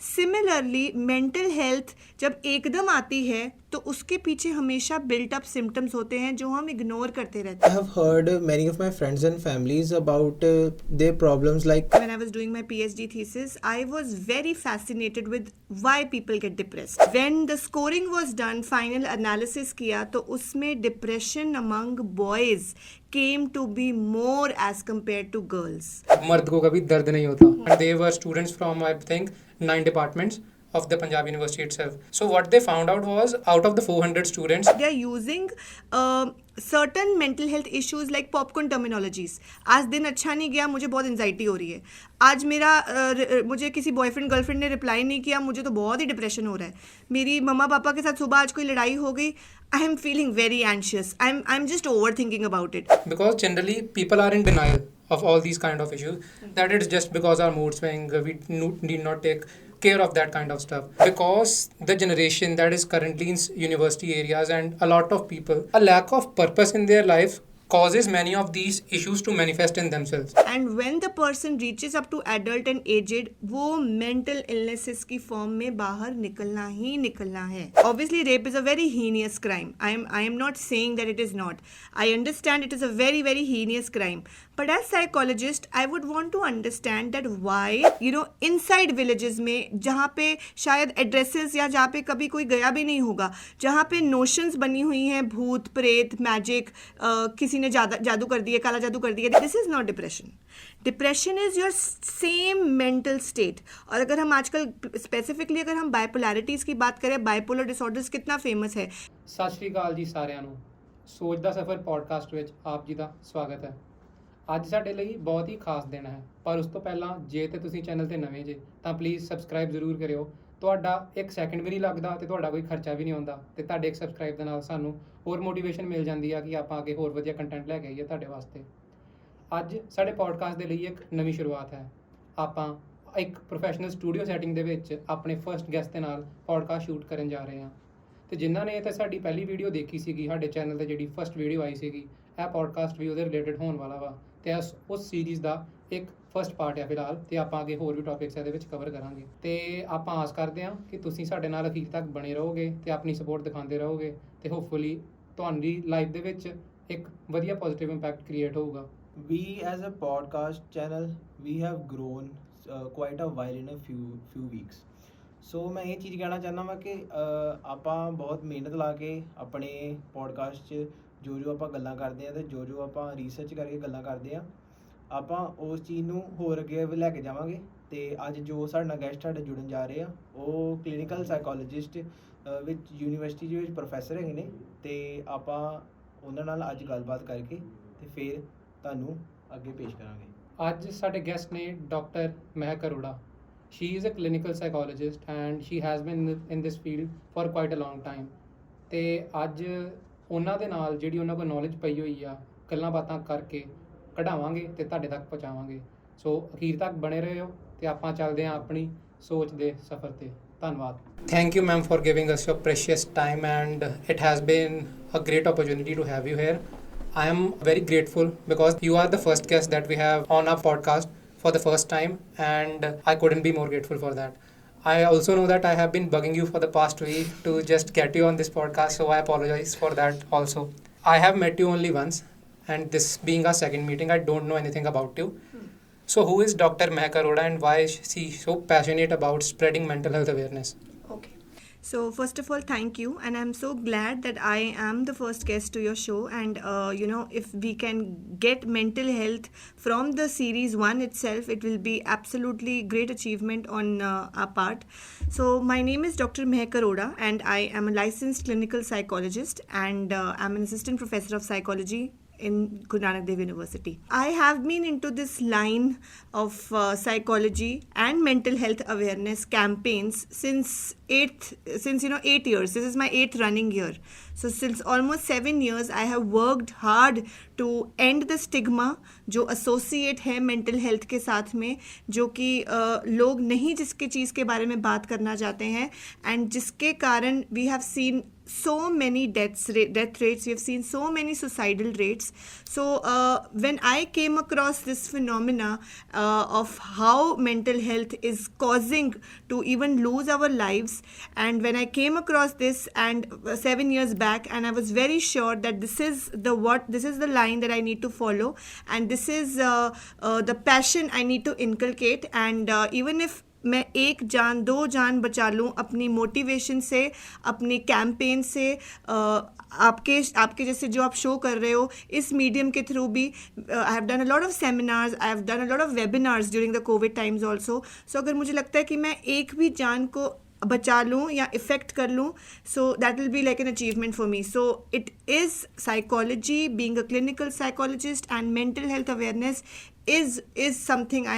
Similarly mental health जब एकदम आती है तो उसके पीछे हमेशा बिल्ट अप सिम्टम्स होते हैं जो हम इग्नोर करते रहते I have heard many of my friends and families about their problems like हैं. When I was doing my PhD thesis, I was very fascinated with why people get depressed. When the scoring was done, final analysis किया तो उसमें depression among boys came to be more as compared to girls. मर्द को कभी दर्द नहीं होता. And they were students from, I think, 9 departments of the Punjab University itself. So what they found out was, out of the 400 students, They are using certain mental health issues like popcorn terminologies. आज दिन अच्छा नहीं गया, मुझे बहुत anxiety हो रही है. आज मुझे किसी बॉयफ्रेंड गर्लफ्रेंड ने रिप्लाई नहीं किया, मुझे तो बहुत ही डिप्रेशन हो रहा है. मेरी मम्मा पापा के साथ सुबह आज कोई लड़ाई हो गई, I am feeling very anxious. I am just over thinking about it. because generally people are in denial of all these kind of issues, that it's just because our mood swing, we need not take care of that kind of stuff, because the generation that is currently in university areas and a lot of people, a lack of purpose in their life causes many of these issues to manifest in themselves. And when the person reaches up to adult and aged, वो mental illnesses की form में बाहर निकलना ही निकलना है. Obviously rape is a very heinous crime. I am not saying that it is not. I understand it is a very very heinous crime. But as psychologist I would want to understand that why inside villages में, जहाँ पे शायद addresses या जहाँ पे कभी कोई गया भी नहीं होगा, जहाँ पे नोशंस बनी हुई हैं भूत प्रेत मैजिक, किसी ने जादू कर दिया, काला जादू कर दिया, this is not depression. Depression is your same mental state. और अगर हम आजकल स्पेसिफिकली अगर हम बाइपोलैरिटीज की बात करें, बाइपोलर डिसऑर्डर्स कितना फेमस है. ਸਤਿ ਸ਼੍ਰੀ ਅਕਾਲ ਜੀ ਸਾਰਿਆਂ ਨੂੰ. ਸੋਚ ਦਾ ਸਫ਼ਰ ਪੋਡਕਾਸਟ ਵਿੱਚ ਆਪ ਜੀ ਦਾ ਸਵਾਗਤ ਹੈ. ਅੱਜ ਸਾਡੇ ਲਈ ਬਹੁਤ ਹੀ ਖਾਸ ਦਿਨ ਹੈ, ਪਰ ਉਸ ਤੋਂ ਪਹਿਲਾਂ ਜੇ ਤੇ ਤੁਸੀਂ ਚੈਨਲ ਤੇ ਨਵੇਂ ਜੇ ਤਾਂ ਪਲੀਜ਼ ਸਬਸਕ੍ਰਾਈਬ ਜ਼ਰੂਰ ਕਰਿਓ. ਤੁਹਾਡਾ 1 ਸੈਕਿੰਡ ਵੀ ਨਹੀਂ ਲੱਗਦਾ ਤੇ ਤੁਹਾਡਾ ਕੋਈ ਖਰਚਾ ਵੀ ਨਹੀਂ ਆਉਂਦਾ, ਤੇ ਤੁਹਾਡੇ ਇੱਕ ਸਬਸਕ੍ਰਾਈਬ ਦੇ ਨਾਲ ਸਾਨੂੰ ਹੋਰ ਮੋਟੀਵੇਸ਼ਨ ਮਿਲ ਜਾਂਦੀ ਆ ਕਿ ਆਪਾਂ ਅੱਗੇ ਹੋਰ ਵਧੀਆ ਕੰਟੈਂਟ ਲੈ ਕੇ ਆਈਏ ਤੁਹਾਡੇ ਵਾਸਤੇ. ਅੱਜ ਸਾਡੇ ਪੋਡਕਾਸਟ ਦੇ ਲਈ ਇੱਕ ਨਵੀਂ ਸ਼ੁਰੂਆਤ ਹੈ. ਆਪਾਂ ਇੱਕ ਪ੍ਰੋਫੈਸ਼ਨਲ ਸਟੂਡੀਓ ਸੈਟਿੰਗ ਦੇ ਵਿੱਚ ਆਪਣੇ ਫਰਸਟ ਗੈਸਟ ਦੇ ਨਾਲ ਪੋਡਕਾਸਟ ਸ਼ੂਟ ਕਰਨ ਜਾ ਰਹੇ ਹਾਂ. ਤੇ ਜਿਨ੍ਹਾਂ ਨੇ ਤਾਂ ਸਾਡੀ ਪਹਿਲੀ ਵੀਡੀਓ ਦੇਖੀ ਸੀਗੀ ਸਾਡੇ ਚੈਨਲ ਤੇ, ਜਿਹੜੀ ਫਸਟ ਵੀਡੀਓ ਆਈ ਸੀਗੀ, ਇਹ ਪੋਡਕਾਸਟ ਵੀ ਉਹਦੇ ਰਿਲੇਟਡ ਹੋਣ ਵਾਲਾ ਵਾ, ਤੇ ਉਸ ਸੀਰੀਜ਼ ਦਾ ਇੱਕ ਫਸਟ ਪਾਰਟ ਹੈ ਫਿਲਹਾਲ, ਤੇ ਆਪਾਂ ਅੱਗੇ ਹੋਰ ਵੀ ਟੌਪਿਕਸ ਇਹਦੇ ਵਿੱਚ ਕਵਰ ਕਰਾਂਗੇ. ਤੇ ਆਪਾਂ ਆਸ ਕਰਦੇ ਹਾਂ ਕਿ ਤੁਸੀਂ ਸਾਡੇ ਨਾਲ ਅਖੀਰ ਤੱਕ ਬਣੇ ਰਹੋਗੇ ਤੇ ਆਪਣੀ ਸਪੋਰਟ ਦਿਖਾਉਂਦੇ ਰਹੋਗੇ, ਤੇ ਹੋਪਫੁਲੀ ਤੁਹਾਡੀ ਲਾਈਫ ਦੇ ਵਿੱਚ ਇੱਕ ਵਧੀਆ ਪੋਜ਼ਿਟਿਵ ਇੰਪੈਕਟ ਕ੍ਰੀਏਟ ਹੋਊਗਾ. we as a podcast channel we have grown quite a while in a few weeks. ਸੋ ਮੈਂ ਇਹ ਚੀਜ਼ ਕਹਿਣਾ ਚਾਹੁੰਦਾ ਵਾਂ ਕਿ ਆਪਾਂ ਬਹੁਤ ਮਿਹਨਤ ਲਾ ਕੇ ਆਪਣੇ ਪੋਡਕਾਸਟ 'ਚ ਜੋ ਆਪਾਂ ਗੱਲਾਂ ਕਰਦੇ ਹਾਂ ਅਤੇ ਜੋ ਆਪਾਂ ਰਿਸਰਚ ਕਰਕੇ ਗੱਲਾਂ ਕਰਦੇ ਹਾਂ, ਆਪਾਂ ਉਸ ਚੀਜ਼ ਨੂੰ ਹੋਰ ਅੱਗੇ ਲੈ ਕੇ ਜਾਵਾਂਗੇ. ਅਤੇ ਅੱਜ ਜੋ ਸਾਡੇ ਨਾਲ ਗੈਸਟ ਸਾਡੇ ਜੁੜਨ ਜਾ ਰਹੇ ਆ, ਉਹ ਕਲੀਨਿਕਲ ਸਾਈਕੋਲੋਜਿਸਟ ਵਿੱਚ ਯੂਨੀਵਰਸਿਟੀ ਦੇ ਵਿੱਚ ਪ੍ਰੋਫੈਸਰ ਹੈਗੇ ਨੇ, ਅਤੇ ਆਪਾਂ ਉਹਨਾਂ ਨਾਲ ਅੱਜ ਗੱਲਬਾਤ ਕਰਕੇ ਅਤੇ ਫਿਰ ਤੁਹਾਨੂੰ ਅੱਗੇ ਪੇਸ਼ ਕਰਾਂਗੇ. ਅੱਜ ਸਾਡੇ ਗੈਸਟ ਨੇ doctor Mehak Arora. She is a clinical psychologist and she has been in this field for quite a long time. ਤੇ ਅੱਜ ਉਹਨਾਂ ਦੇ ਨਾਲ ਜਿਹੜੀ ਉਹਨਾਂ ਕੋਲ ਨੌਲੇਜ ਪਈ ਹੋਈ ਆ, ਗੱਲਾਂ ਬਾਤਾਂ ਕਰਕੇ ਕਢਾਵਾਂਗੇ ਤੇ ਤੁਹਾਡੇ ਤੱਕ ਪਹੁੰਚਾਵਾਂਗੇ. ਸੋ ਅਖੀਰ ਤੱਕ ਬਣੇ ਰਹੋ ਤੇ ਆਪਾਂ ਚੱਲਦੇ ਹਾਂ ਆਪਣੀ ਸੋਚ ਦੇ ਸਫ਼ਰ ਤੇ. ਧੰਨਵਾਦ. Thank you ma'am for giving us your precious time and it has been a great opportunity to have you here. I am very grateful because you are the first guest that we have on our podcast for the first time, and I couldn't be more grateful for that. I also know that I have been bugging you for the past week to just get you on this podcast, so I apologize for that also. I have met you only once, and this being our second meeting, I don't know anything about you. So who is Dr. Mehak Arora and why is she so passionate about spreading mental health awareness? Okay. So first of all, thank you, and I'm so glad that I am the first guest to your show. And if we can get mental health from the series 1 itself, it will be absolutely great achievement on our part. So my name is Dr. Mehak Arora, and I am a licensed clinical psychologist, and I'm an assistant professor of psychology in Guru Nanak Dev University. I have been into this line of psychology and mental health awareness campaigns since 8 years. This is my 8th running year. So since almost 7 years I have worked hard to end the stigma जो associate है mental health के साथ में, जो कि लोग नहीं जिसके चीज़ के बारे में बात करना चाहते हैं, and जिसके कारण we have seen so many death rates, we have seen so many suicidal rates. So when I came across this phenomena of how mental health is causing to even lose our lives, and when I came across this and 7 years back, and I was very sure that this is the line that I need to follow, and this is the passion I need to inculcate. And even if मैं एक जान 2 जान बचा लूँ अपनी motivation से, अपनी campaign से, आपके जैसे जो आप शो कर रहे हो इस मीडियम के थ्रू भी, I have done a lot of seminars, I have done a lot of webinars during the covid times also. So अगर मुझे लगता है कि मैं एक भी जान को बचा लूँ या इफ़ेक्ट कर लूँ, so that will be like an achievement for me. So it is psychology, being a clinical psychologist, and mental health awareness is something I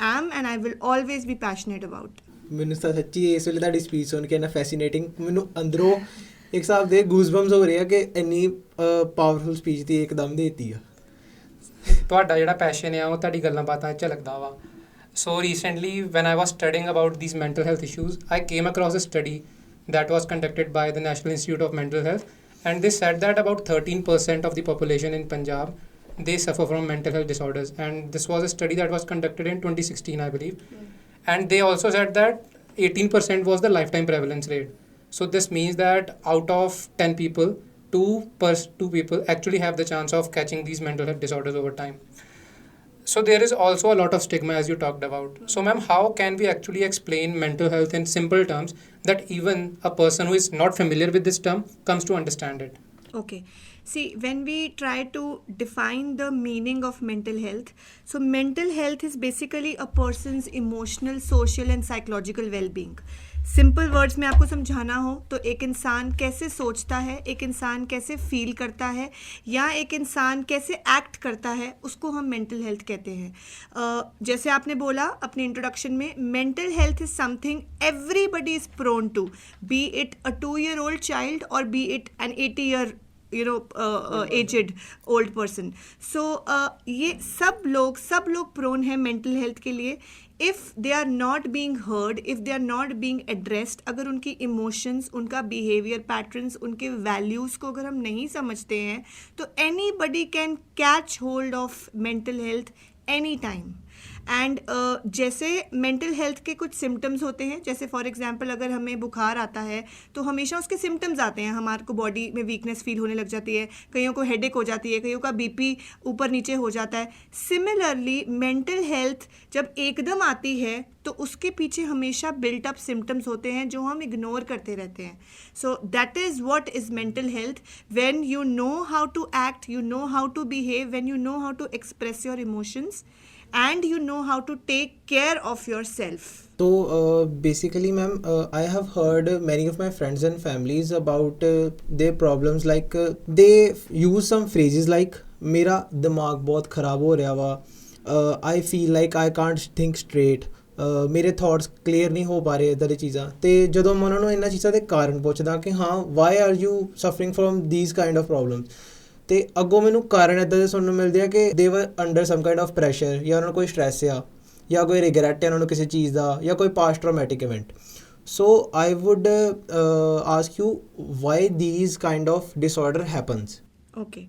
am and I will always be passionate about. ਮੈਨੂੰ ਤਾਂ ਸੱਚੀ ਇਸ ਵੇਲੇ ਤੁਹਾਡੀ speech ਸੁਣ ਕੇ ਇੰਨਾ fascinating, ਮੈਨੂੰ ਅੰਦਰੋਂ ਇੱਕ ਹਿਸਾਬ ਦੇ ਗੂਜ਼ਬੰਪਸ ਹੋ ਰਹੇ ਆ ਕਿ ਇੰਨੀ ਪਾਵਰਫੁਲ ਸਪੀਚ ਦੀ ਇੱਕਦਮ ਦੇਤੀ ਆ. ਤੁਹਾਡਾ ਜਿਹੜਾ ਪੈਸ਼ਨ ਆ ਉਹ ਤੁਹਾਡੀ ਗੱਲਾਂ ਬਾਤਾਂ 'ਚ ਝਲਕਦਾ ਵਾ. So recently when I was studying about these mental health issues, I came across a study that was conducted by the National Institute of Mental Health, and they said that about 13% of the population in Punjab, they suffer from mental health disorders. And this was a study that was conducted in 2016, I believe. And they also said that 18% was the lifetime prevalence rate. So this means that out of 10 people, two people actually have the chance of catching these mental health disorders over time. So there is also a lot of stigma, as you talked about. So ma'am, how can we actually explain mental health in simple terms that even a person who is not familiar with this term comes to understand it? Okay. See, when we try to define the meaning of mental health, so mental health is basically a person's emotional, social and psychological well-being. Simple words में आपको समझाना हो तो एक इंसान कैसे सोचता है, एक इंसान कैसे फील करता है, या एक इंसान कैसे एक्ट करता है, उसको हम मेंटल हेल्थ कहते हैं. जैसे आपने बोला अपने इंट्रोडक्शन में, mental health is something everybody is prone to, be it a 2-year-old child और be it an 80-year aged old person. So ये सब लोग प्रोन है मेंटल हेल्थ के लिए. If they are not being heard, if they are not being addressed, अगर उनकी emotions, उनका बिहेवियर पैटर्न्स, उनके वैल्यूज़ को अगर हम नहीं समझते हैं, तो anybody can catch hold of mental health any time. And जैसे मेंटल हेल्थ के कुछ सिम्टम्स होते हैं, जैसे फॉर एग्जांपल अगर हमें बुखार आता है तो हमेशा उसके सिम्टम्स आते हैं, हमारे को बॉडी में वीकनेस फील होने लग जाती है, कईयों को हेडेक हो जाती है, कईयों का बीपी ऊपर नीचे हो जाता है. सिमिलरली मेंटल हेल्थ जब एकदम आती है तो उसके पीछे हमेशा बिल्ट अप सिम्टम्स होते हैं जो हम इग्नोर करते रहते हैं. So that is what is mental health. When you know how to act, you know how to behave, when you know how to express your emotions, and you know how to take care of yourself. So basically ma'am, I have heard many of my friends and families about their problems, like they use some phrases like मेरा दिमाग बहुत ख़राब हो रहा वा, I feel like I can't think straight, ਮੇਰੇ thoughts clear ਨਹੀਂ ਹੋ ਪਾ ਰਹੇ, ਇੱਦਾਂ ਦੀ ਚੀਜ਼ਾਂ. ਅਤੇ ਜਦੋਂ ਮੈਂ ਉਹਨਾਂ ਨੂੰ ਇਹਨਾਂ ਚੀਜ਼ਾਂ ਦੇ ਕਾਰਨ ਪੁੱਛਦਾ ਕਿ ਹਾਂ why are you suffering from these kind of problems, ਅਤੇ ਅੱਗੋਂ ਮੈਨੂੰ ਕਾਰਨ ਇੱਦਾਂ ਦੇ ਸੁਣਨ ਨੂੰ ਮਿਲਦੇ ਆ ਕਿ they were under some kind of pressure, ਜਾਂ ਉਹਨਾਂ ਨੂੰ ਕੋਈ ਸਟ੍ਰੈਸ ਆ, ਜਾਂ ਕੋਈ ਰਿਗਰੈਟ ਹੈ ਉਹਨਾਂ ਨੂੰ ਕਿਸੇ ਚੀਜ਼ ਦਾ, ਜਾਂ ਕੋਈ past traumatic event. So I would ask you why these kind of disorder happens. Okay.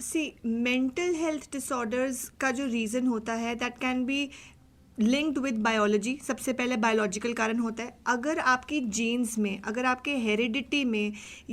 See, mental health disorders का जो रीज़न होता है that can be linked with biology. सबसे पहले बायोलॉजिकल कारण होता है. अगर आपकी जीन्स में, अगर आपके हेरिडिटी में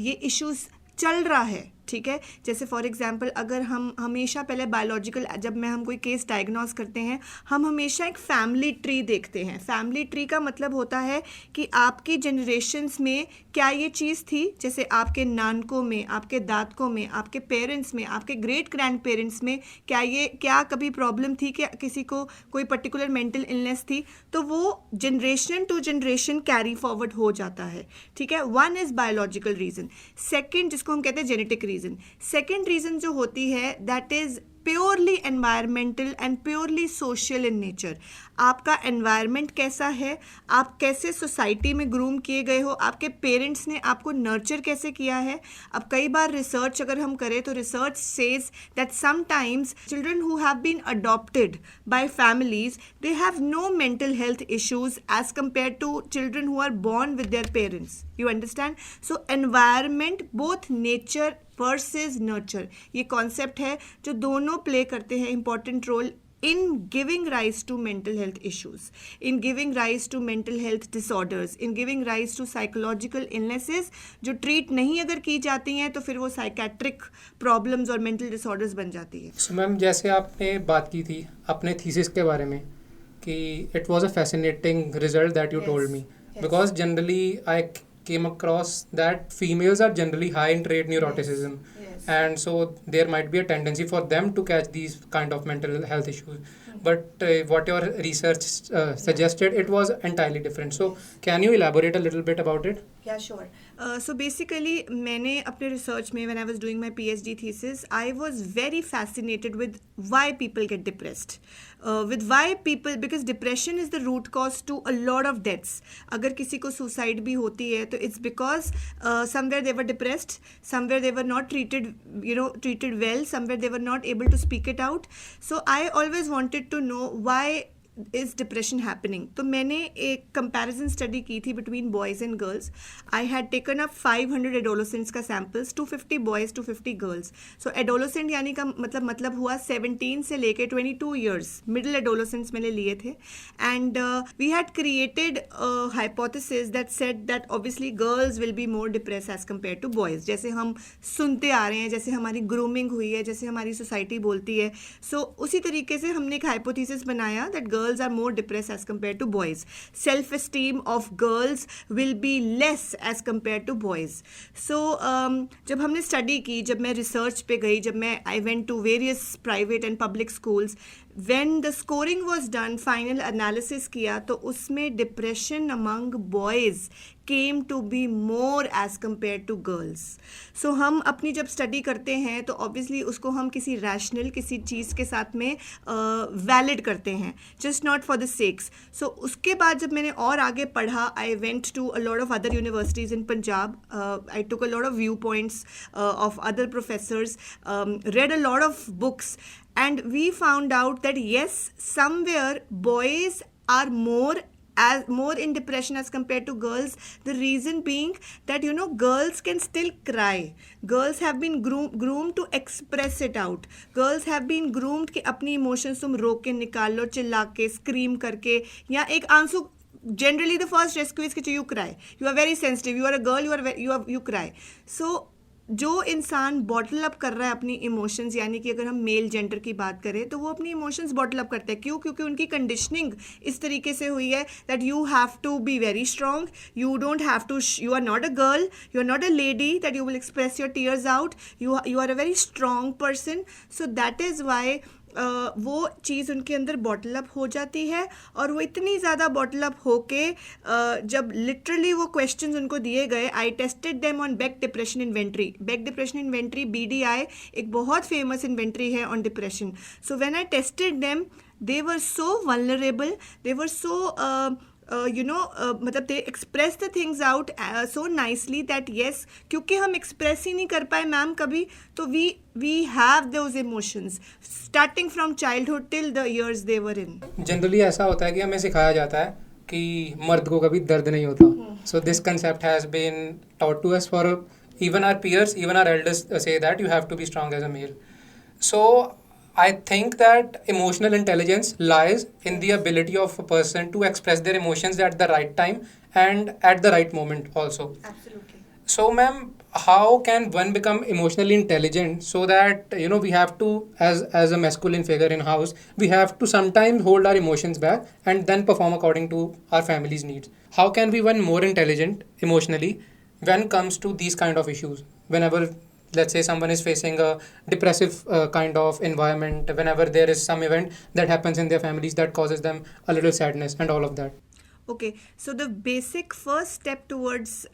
ये इश्यूज चल रहा है, ठीक है, जैसे फॉर एग्जांपल अगर हम हमेशा पहले बायोलॉजिकल, जब हम कोई केस डायग्नोस करते हैं, हम हमेशा एक फैमिली ट्री देखते हैं. फैमिली ट्री का मतलब होता है कि आपकी जनरेशन्स में क्या ये चीज़ थी, जैसे आपके नानकों में, आपके दादकों में, आपके पेरेंट्स में, आपके ग्रेट ग्रैंड पेरेंट्स में क्या कभी प्रॉब्लम थी, कि किसी को कोई पर्टिकुलर मेंटल इलनेस थी, तो वो generation to generation carry forward हो जाता है. ठीक है, one is biological reason. Second, जिसको हम कहते हैं जेनेटिक रीज़न. सेकेंड रीज़न जो होती है that is purely environmental and purely social in nature. आपका एनवायरनमेंट कैसा है, आप कैसे सोसाइटी में ग्रूम किए गए हो, आपके पेरेंट्स ने आपको नर्चर कैसे किया है. अब कई बार रिसर्च अगर हम करें तो research says that sometimes children who have been adopted by families they have no mental health issues as compare to children who are born with their parents. You understand? So environment, both nature versus nurture, ये concept है जो दोनों play करते हैं important role in giving rise to mental health issues, in giving rise to mental health disorders, in giving rise to psychological illnesses जो treat नहीं अगर की जाती हैं तो फिर वो psychiatric problems और mental disorders बन जाती है. So मैम, जैसे आपने बात की थी अपने थीसिस के बारे में कि it was a fascinating result that you Yes. told me. Yes. Because generally I came across that females are generally high in trait neuroticism. Yes. And so there might be a tendency for them to catch these kind of mental health issues. But what your research suggested, it was entirely different. So can you elaborate a little bit about it? Yeah, sure. So basically, मैंने अपने research में when I was doing my PhD thesis, I was very fascinated with why people get depressed. With why people, because depression is the root cause to a lot of deaths. अगर किसी को suicide भी होती है तो it's because somewhere they were depressed, somewhere they were not treated well, somewhere they were not able to speak it out. So I always wanted to know why is depression happening. तो मैंने एक comparison study की थी between boys and girls. I had taken up 500 adolescents का samples, 250 boys, 250 girls. So adolescent यानी का मतलब हुआ 17 से लेके 22 years, middle adolescents मैंने लिए थे. And we had created a hypothesis that said that obviously girls will be more depressed as compared to boys. जैसे हम सुनते आ रहे हैं, जैसे हमारी grooming हुई है, जैसे हमारी society बोलती है. So उसी तरीके से हमने एक hypothesis बनाया that girls are more depressed as compared to boys. Self-esteem of girls will be less as compared to boys. So जब हमने study की, जब मैं research पे गई, जब मैं I went to various private and public schools, when the scoring was done, final analysis किया तो उसमें depression among boys came to be more as compared to girls. So हम अपनी जब study करते हैं तो obviously उसको हम किसी rational किसी चीज़ के साथ में valid करते हैं, just not for the sakes. So उसके बाद जब मैंने और आगे पढ़ा, I went to a lot of other universities in Punjab. I took a lot of viewpoints of other professors, read a lot of books, and we found out that yes, somewhere boys are more in depression as compared to girls. The reason being that girls can still cry. Girls have been groomed to express it out. Girls have been groomed कि अपनी emotions तुम रोक के निकाल लो, चिल्ला के, scream करके, या एक आंसू. Generally the first rescue is कि you cry. You are very sensitive. You are a girl. You cry. So जो इंसान बॉटल अप कर रहा है अपनी इमोशंस, यानी कि अगर हम मेल जेंडर की बात करें तो वो अपनी इमोशंस बॉटल अप करते हैं. क्यों? क्योंकि उनकी कंडीशनिंग इस तरीके से हुई है that you have to be very strong, you don't have to, you are not a girl, you are not a lady that you will express your tears out, you are a very strong person. So that is why वो चीज़ उनके अंदर bottle up हो जाती है. और वो इतनी ज़्यादा बॉटल अप होके जब लिटरली वो क्वेश्चंस उनको दिए गए, I tested them on Beck depression inventory. Beck depression inventory BDI एक बहुत फेमस इन्वेंट्री है on depression. So when I tested them, they were so vulnerable, they were so मतलब they express the things out so nicely that yes, क्योंकि हम express ही नहीं कर पाए ma'am कभी, तो we have those emotions starting from childhood till the years they were in. Generally ऐसा होता है कि हमें सिखाया जाता है कि मर्द को कभी दर्द नहीं होता. So this concept has been taught to us for even our peers, even our elders say that you have to be strong as a male. So I think that emotional intelligence lies in the ability of a person to express their emotions at the right time and at the right moment also. Absolutely. So ma'am, how can one become emotionally intelligent so that we have to, as a masculine figure in house, we have to sometimes hold our emotions back and then perform according to our family's needs. How can we become more intelligent emotionally when it comes to these kind of issues? Whenever let's say someone is facing a depressive kind of environment, whenever there is some event that happens in their families that causes them a little sadness and all of that. Okay, so the basic first step towards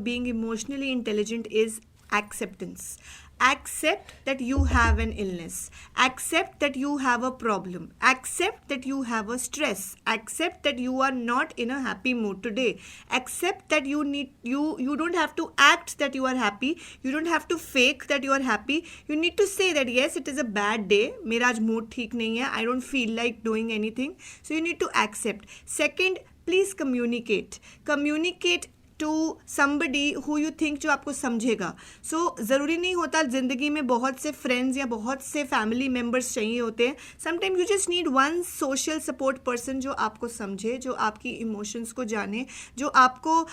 being emotionally intelligent is acceptance. accept that you have an illness, accept that you have a problem, accept that you have a stress, accept that you are not in a happy mood today, accept that you don't have to act that you are happy, you don't have to fake that you are happy, you need to say that yes, it is a bad day, मेरा आज mood ठीक नहीं है, I don't feel like doing anything, so you need to accept. Second, please communicate to somebody who you think जो आपको समझेगा. सो ज़रूरी नहीं होता ज़िंदगी में बहुत से फ्रेंड्स या बहुत से फैमिली मेम्बर्स चाहिए होते हैं. Sometime you just need one social support person जो आपको समझे, जो आपकी इमोशंस को जाने, जो आपको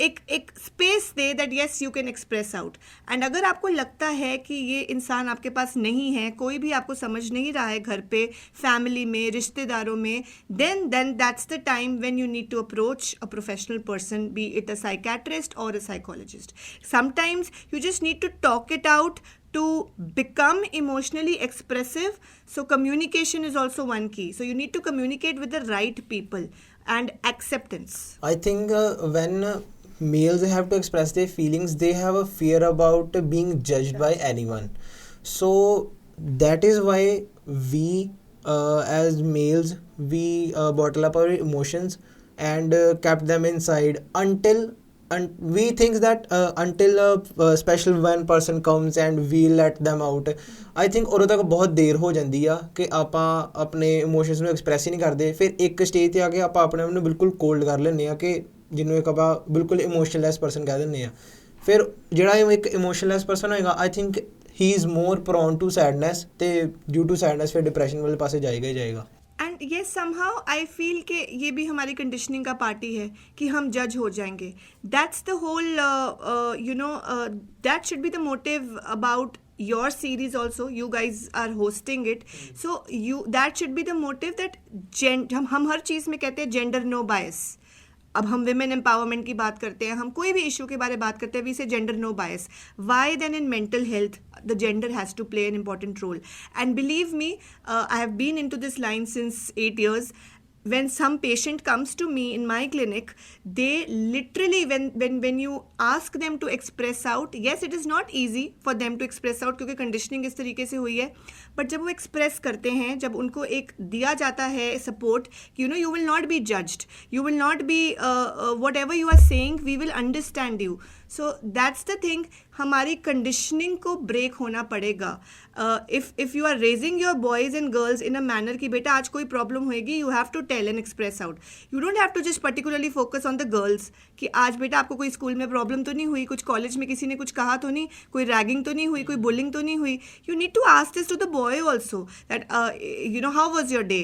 एक space they that yes you can express out. And अगर आपको लगता है कि ये इंसान आपके पास नहीं है, कोई भी आपको समझ नहीं रहा है घर पे, फैमिली में, रिश्तेदारों में, then that's the time when you need to approach a professional person, be it a psychiatrist or a psychologist. Sometimes you just need to talk it out to become emotionally expressive. So communication is also one key. So you need to communicate with the right people. And acceptance. I think when males have to express their feelings, they have a fear about being judged by anyone. So that is why we as males, we bottle up our emotions and kept them inside until we think that until a special one person comes and we let them out. I think ਉਦੋਂ ਤੱਕ ਬਹੁਤ ਦੇਰ ਹੋ ਜਾਂਦੀ ਆ ਕਿ ਆਪਾਂ ਆਪਣੇ ਇਮੋਸ਼ਨਸ ਨੂੰ ਐਕਸਪ੍ਰੈਸ ਹੀ ਨਹੀਂ ਕਰਦੇ. ਫਿਰ ਇੱਕ ਸਟੇਜ 'ਤੇ ਆ ਕੇ ਆਪਾਂ ਆਪਣੇ ਆਪ ਨੂੰ ਬਿਲਕੁਲ ਕੋਲਡ ਕਰ ਲੈਂਦੇ ਹਾਂ ਕਿ ਜਿਹਨੂੰ ਇੱਕ ਆਪਾਂ ਬਿਲਕੁਲ ਇਮੋਸ਼ਨਲੈਸ ਪਰਸਨ ਕਹਿ ਦਿੰਦੇ ਹਾਂ. ਫਿਰ ਜਿਹੜਾ ਇੱਕ ਇਮੋਸ਼ਨਲੈਸ ਪਰਸਨ ਹੋਏਗਾ, I think he is more prone to sadness, ਅਤੇ ਡਿਊ ਟੂ ਸੈਡਨੈਸ ਫਿਰ डिप्रेशन वाले पासे जाएगा ही जाएगा. एंड ये समहाउ आई फील कि ये भी हमारी कंडीशनिंग का पार्ट ही है कि हम जज हो जाएंगे. That's the whole that should be the motive about your series also. You guys are hosting it, so that should be the motive that हम हर चीज़ में कहते हैं जेंडर नो बायस. अब हम विमेन एम्पावरमेंट की बात करते हैं, हम कोई भी इशू के बारे में बात करते हैं, we say gender no bias. Why then in mental health the gender has to play an important role. And believe me, I have been into this line since 8 years. When some patient comes to me in my clinic, they literally, when you ask them to express out, yes, it is not easy for them to express out क्योंकि conditioning इस तरीके से हुई है, but जब वो express करते हैं, जब उनको एक दिया जाता है support, you know, you will not be judged, you will not be whatever you are saying, we will understand you. So that's the thing, हमारी कंडीशनिंग को ब्रेक होना पड़ेगा. If you are raising your boys and girls in a manner कि बेटा आज कोई problem होएगी, you have to tell and express out. You don't have to just particularly focus on the girls कि आज बेटा आपको कोई स्कूल में प्रॉब्लम तो नहीं हुई, कुछ कॉलेज में किसी ने कुछ कहा तो नहीं, कोई रैगिंग तो नहीं हुई, कोई बुलिंग तो नहीं हुई. You need to ask this to the boy also that you know how was your day,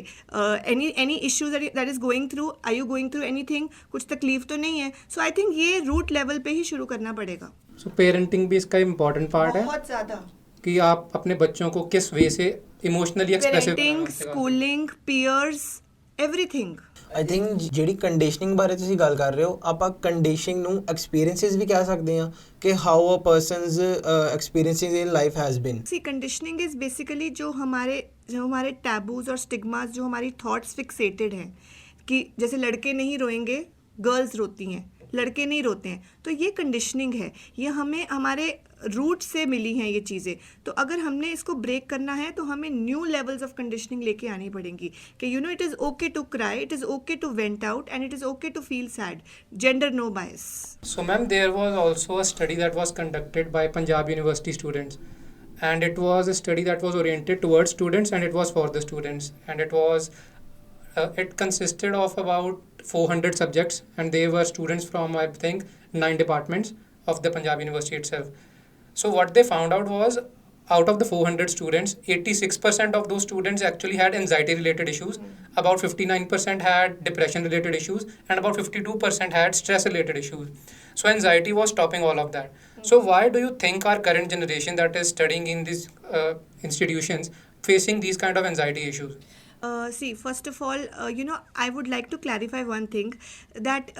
any issues that is going through, are you going through anything, कुछ तकलीफ तो नहीं है. सो आई थिंक ये root level पे ही शुरू करना पड़ेगा. सो पेरेंटिंग भी इसका इम्पॉर्टेंट पार्ट है बहुत ज़्यादा कि आप अपने बच्चों को किस वे से emotionally expressive parenting, schooling, peers, everything. I think ਜਿਹੜੀ ਕੰਡੀਸ਼ਨਿੰਗ ਬਾਰੇ ਤੁਸੀਂ ਗੱਲ ਕਰ ਰਹੇ ਹੋ, ਆਪਾਂ ਕੰਡੀਸ਼ਨਿੰਗ ਨੂੰ ਐਕਸਪੀਰੀਐਂਸਿਸ ਵੀ ਕਹਿ ਸਕਦੇ ਹਾਂ ਕਿ how a person's experiences in life has been. See conditioning is basically जो हमारे टैबूज और स्टिग्मास, जो हमारी थॉट्स फिक्सेटेड हैं कि जैसे लड़के नहीं रोएंगे, गर्ल्स रोती हैं, लड़के नहीं रोते हैं, तो ये कंडीशनिंग है. ये हमें हमारे रूट से मिली हैं ये चीज़ें. तो अगर हमने इसको ब्रेक करना है तो हमें न्यू लेवल्स ऑफ कंडीशनिंग लेके आनी पड़ेंगी कि you know it is okay to cry, it is okay to vent out, and it is okay to feel sad. Gender no bias. So ma'am, there was also a study that was conducted by Punjab University students, and it was a study that was oriented towards students and it was for the students, and it consisted of about 400 subjects, and they were students from I think 9 departments of the Punjab University itself. So what they found out was, out of the 400 students, 86% of those students actually had anxiety related issues, about 59% had depression related issues, and about 52% had stress related issues. So anxiety was topping all of that. So why do you think our current generation that is studying in these institutions facing these kind of anxiety issues? See, first of all, I would like to clarify one thing that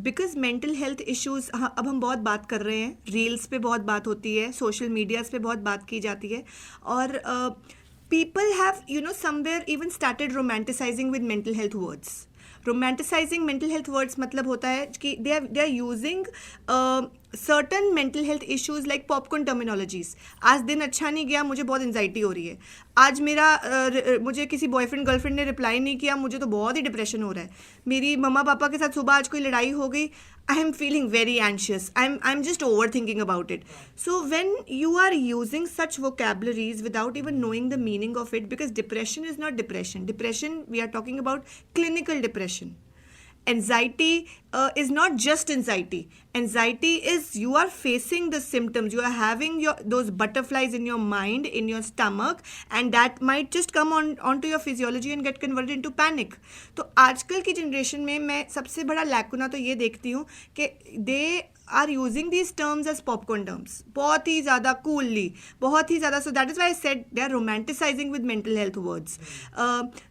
because mental health issues, अब हम बहुत बात कर रहे हैं, reels पे बहुत बात होती है, सोशल मीडियाज़ पे बहुत बात की जाती है, और people have somewhere even started romanticising with mental health words. Romanticising mental health words मतलब होता है कि they are using certain mental health issues like popcorn terminologies. आज दिन अच्छा नहीं गया, मुझे बहुत एंजाइटी हो रही है. आज मुझे किसी बॉयफ्रेंड गर्लफ्रेंड ने रिप्लाई नहीं किया, मुझे तो बहुत ही डिप्रेशन हो रहा है. मेरी मम्मा पापा के साथ सुबह आज कोई लड़ाई हो गई, I am feeling very anxious. I'm just overthinking about it. So when you are using such vocabularies without even knowing the meaning of it, because depression is not depression. Depression, we are talking about clinical depression. Anxiety is not just anxiety. Anxiety is you are facing the symptoms, you are having those butterflies in your mind, in your stomach, and that might just come onto your physiology and get converted into panic. तो आजकल की generation में मैं सबसे बड़ा lacuna तो ये देखती हूँ कि they are using these terms as popcorn terms, बहुत ही ज़्यादा कूलली, बहुत ही ज़्यादा. So that is why I said they are romanticizing with mental health words.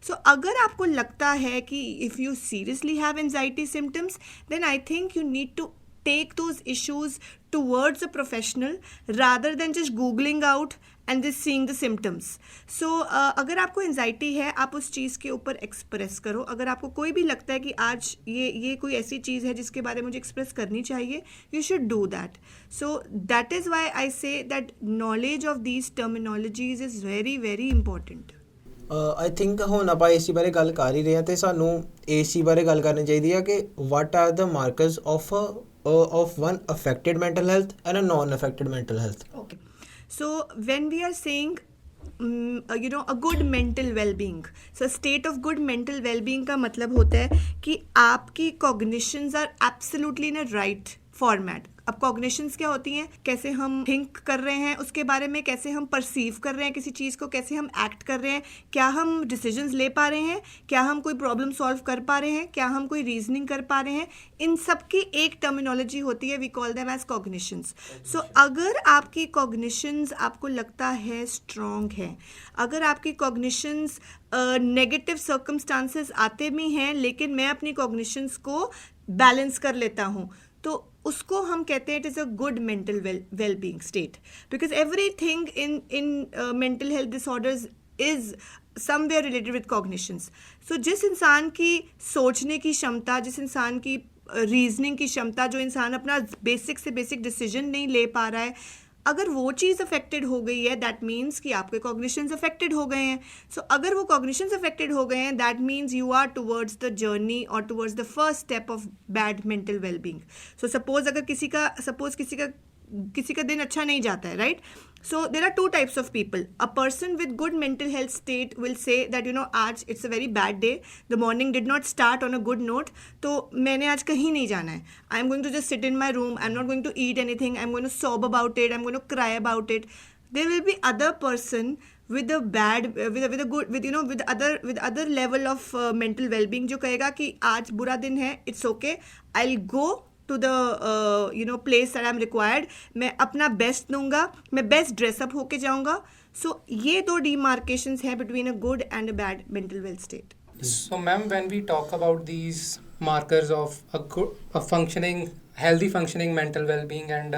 सो अगर आपको लगता है कि if you seriously have anxiety symptoms, then I think you need to take those issues towards a professional rather than just googling out and just seeing the symptoms. So अगर आपको anxiety है, आप उस चीज़ के ऊपर एक्सप्रेस करो. अगर आपको कोई भी लगता है कि आज ये कोई ऐसी चीज़ है जिसके बारे में मुझे एक्सप्रेस करनी चाहिए, you should do that. So that is why I say that knowledge of these terminologies is very very important. I think ਹੁਣ ਆਪਾਂ ਏਸੀ ਬਾਰੇ ਗੱਲ ਕਰ ਹੀ ਰਹੇ ਹਾਂ ਤੇ ਸਾਨੂੰ ਏਸੀ ਬਾਰੇ ਗੱਲ ਕਰਨੀ ਚਾਹੀਦੀ ਹੈ ਕਿ what are the markers of one affected mental health and a non-affected mental health. Okay. So when we are saying a good mental well-being, so state of good mental well-being का मतलब होता है कि आपकी cognitions are absolutely in a right format. अब cognitions क्या होती हैं, कैसे हम थिंक कर रहे हैं उसके बारे में, कैसे हम परसीव कर रहे हैं किसी चीज़ को, कैसे हम एक्ट कर रहे हैं, क्या हम डिसीजंस ले पा रहे हैं, क्या हम कोई प्रॉब्लम सॉल्व कर पा रहे हैं, क्या हम कोई रीजनिंग कर पा रहे हैं. इन सब की एक टर्मिनोलॉजी होती है, we call them as cognitions. So अगर आपकी कॉग्निशंस आपको लगता है स्ट्रॉन्ग है, अगर आपकी कॉग्निशंस नेगेटिव सर्कमस्टांसेस आते भी हैं लेकिन मैं अपनी कॉग्निशंस को बैलेंस कर लेता हूँ, तो उसको हम कहते हैं it is a good mental well being state. Because everything in mental health disorders is somewhere related with cognitions. So जिस इंसान की सोचने की क्षमता, जिस इंसान की रीजनिंग की क्षमता, जो इंसान अपना बेसिक से बेसिक डिसीजन नहीं ले पा रहा है, अगर वो चीज़ अफेक्टेड हो गई है, दैट मीन्स कि आपके कॉग्निशंस अफेक्टेड हो गए हैं. सो अगर वो कॉग्निशंस अफेक्टेड हो गए हैं, that means you are towards the journey और towards the first step of bad mental wellbeing. So suppose अगर किसी का दिन अच्छा नहीं जाता है, right? So there are two types of people. A person with good mental health state will say that आज it's a very bad day. The morning did not start on a good note. तो मैंने आज कहीं नहीं जाना है. I'm going to just sit in my room. I'm not going to eat anything. I'm going to sob about it. I'm going to cry about it. There will be other person with a bad with other level of mental well-being जो कहेगा कि आज बुरा दिन है. It's okay. I'll go to the place that I'm required. मैं अपना best दूंगा, मैं बेस्ट ड्रेसअप होके जाऊंगा. सो ये दो demarcations हैं between a good and a bad mental well state. So ma'am, when we talk about these markers of a functioning, healthy functioning mental well-being and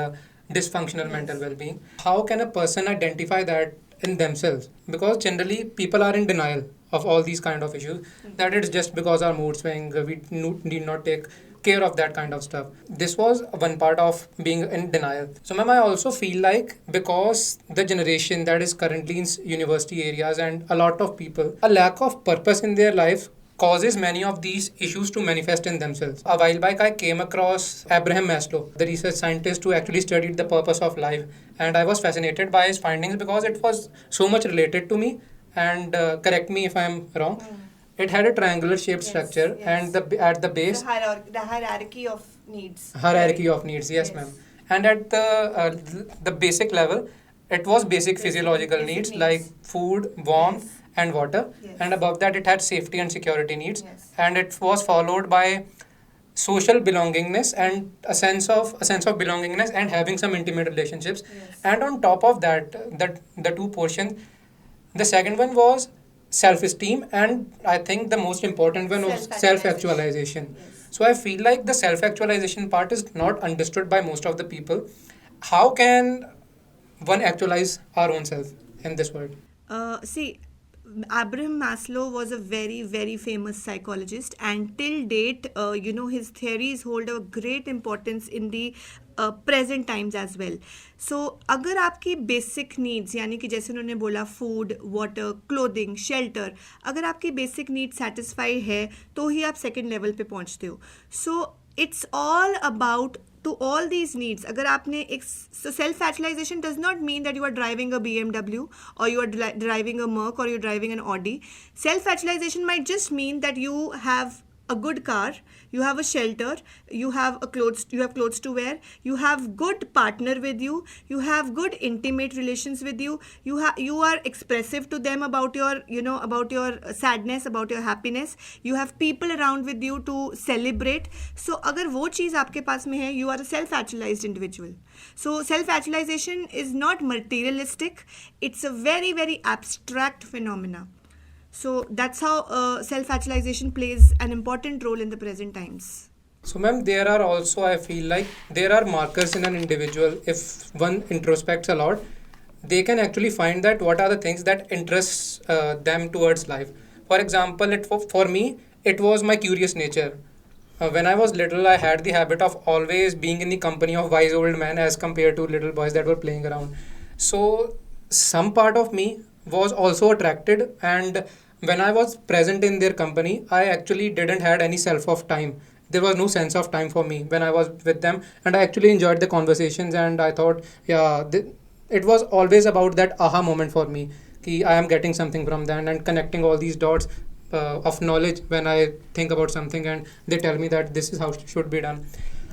dysfunctional mental well-being, how can a person identify that in themselves? Because generally people are in denial of all these kind of issues, that it's just because our mood swing, we need not take care of that kind of stuff. This was one part of being in denial. So ma'am, I also feel like because the generation that is currently in university areas and a lot of people, a lack of purpose in their life causes many of these issues to manifest in themselves. A while back I came across Abraham Maslow, the research scientist who actually studied the purpose of life, and I was fascinated by his findings because it was so much related to me. And correct me if I'm wrong. It had a triangular shaped structure, and at the base the hierarchy of needs. Hierarchy of needs, yes ma'am. And at the basic level, it was basic physiological needs like food, warmth, and water. Yes. And above that, it had safety and security needs. Yes. And it was followed by social belongingness and a sense of belongingness and having some intimate relationships. Yes. And on top of that, the two portions, the second one was self-esteem, and I think the most important one was self-actualization. Yes. So I feel like the self-actualization part is not understood by most of the people. How can one actualize our own self in this world? See, Abraham Maslow was a very, very famous psychologist, and till date, his theories hold a great importance in the present times as well. So अगर आपकी basic needs, यानी कि जैसे उन्होंने बोला food, water, clothing, shelter, अगर आपकी basic needs satisfy है तो ही आप second level पे पहुंचते हो. So it's all about to all these needs. अगर आपने एक so self actualization does not mean that you are driving a BMW or you are driving a Merc or you're driving an Audi. Self actualization might just mean that you have a good car, you have a shelter, you have clothes to wear, you have good partner with you, you have good intimate relations with you, you are expressive to them about your about your sadness, about your happiness, you have people around with you to celebrate. So अगर वो चीज़ आपके पास में है, you are a self actualized individual. So self actualization is not materialistic, it's a very, very abstract phenomena. So that's how self-actualization plays an important role in the present times. So, ma'am, there are also, I feel like, there are markers in an individual. If one introspects a lot, they can actually find that what are the things that interests them towards life. For example, for me, it was my curious nature. When I was little, I had the habit of always being in the company of wise old men as compared to little boys that were playing around. So, some part of me was also attracted, and when I was present in their company, I actually didn't had any self of time. There was no sense of time for me when I was with them, and I actually enjoyed the conversations, and I thought, yeah, it was always about that aha moment for me. Ki I am getting something from them and connecting all these dots of knowledge when I think about something, and they tell me that this is how it should be done.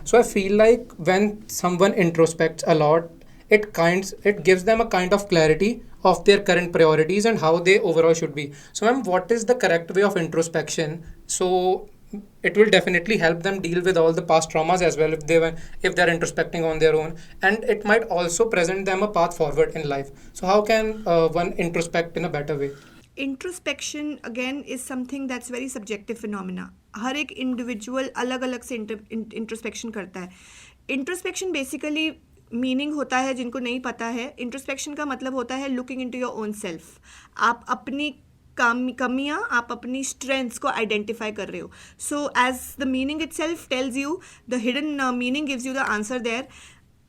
So I feel like when someone introspects a lot, it gives them a kind of clarity of their current priorities and how they overall should be. So, ma'am, what is the correct way of introspection? So it will definitely help them deal with all the past traumas as well if they're introspecting on their own, and it might also present them a path forward in life. So how can one introspect in a better way? Introspection again is something that's very subjective phenomena. हर एक individual अलग अलग से introspection करता है. Introspection basically meaning होता है, जिनको नहीं पता है, इंट्रोस्पेक्शन का मतलब होता है looking into your own self. आप अपनी कमियां, आप अपनी स्ट्रेंथ्स को आइडेंटिफाई कर रहे हो. So as the meaning itself tells you, the hidden meaning gives you the answer there.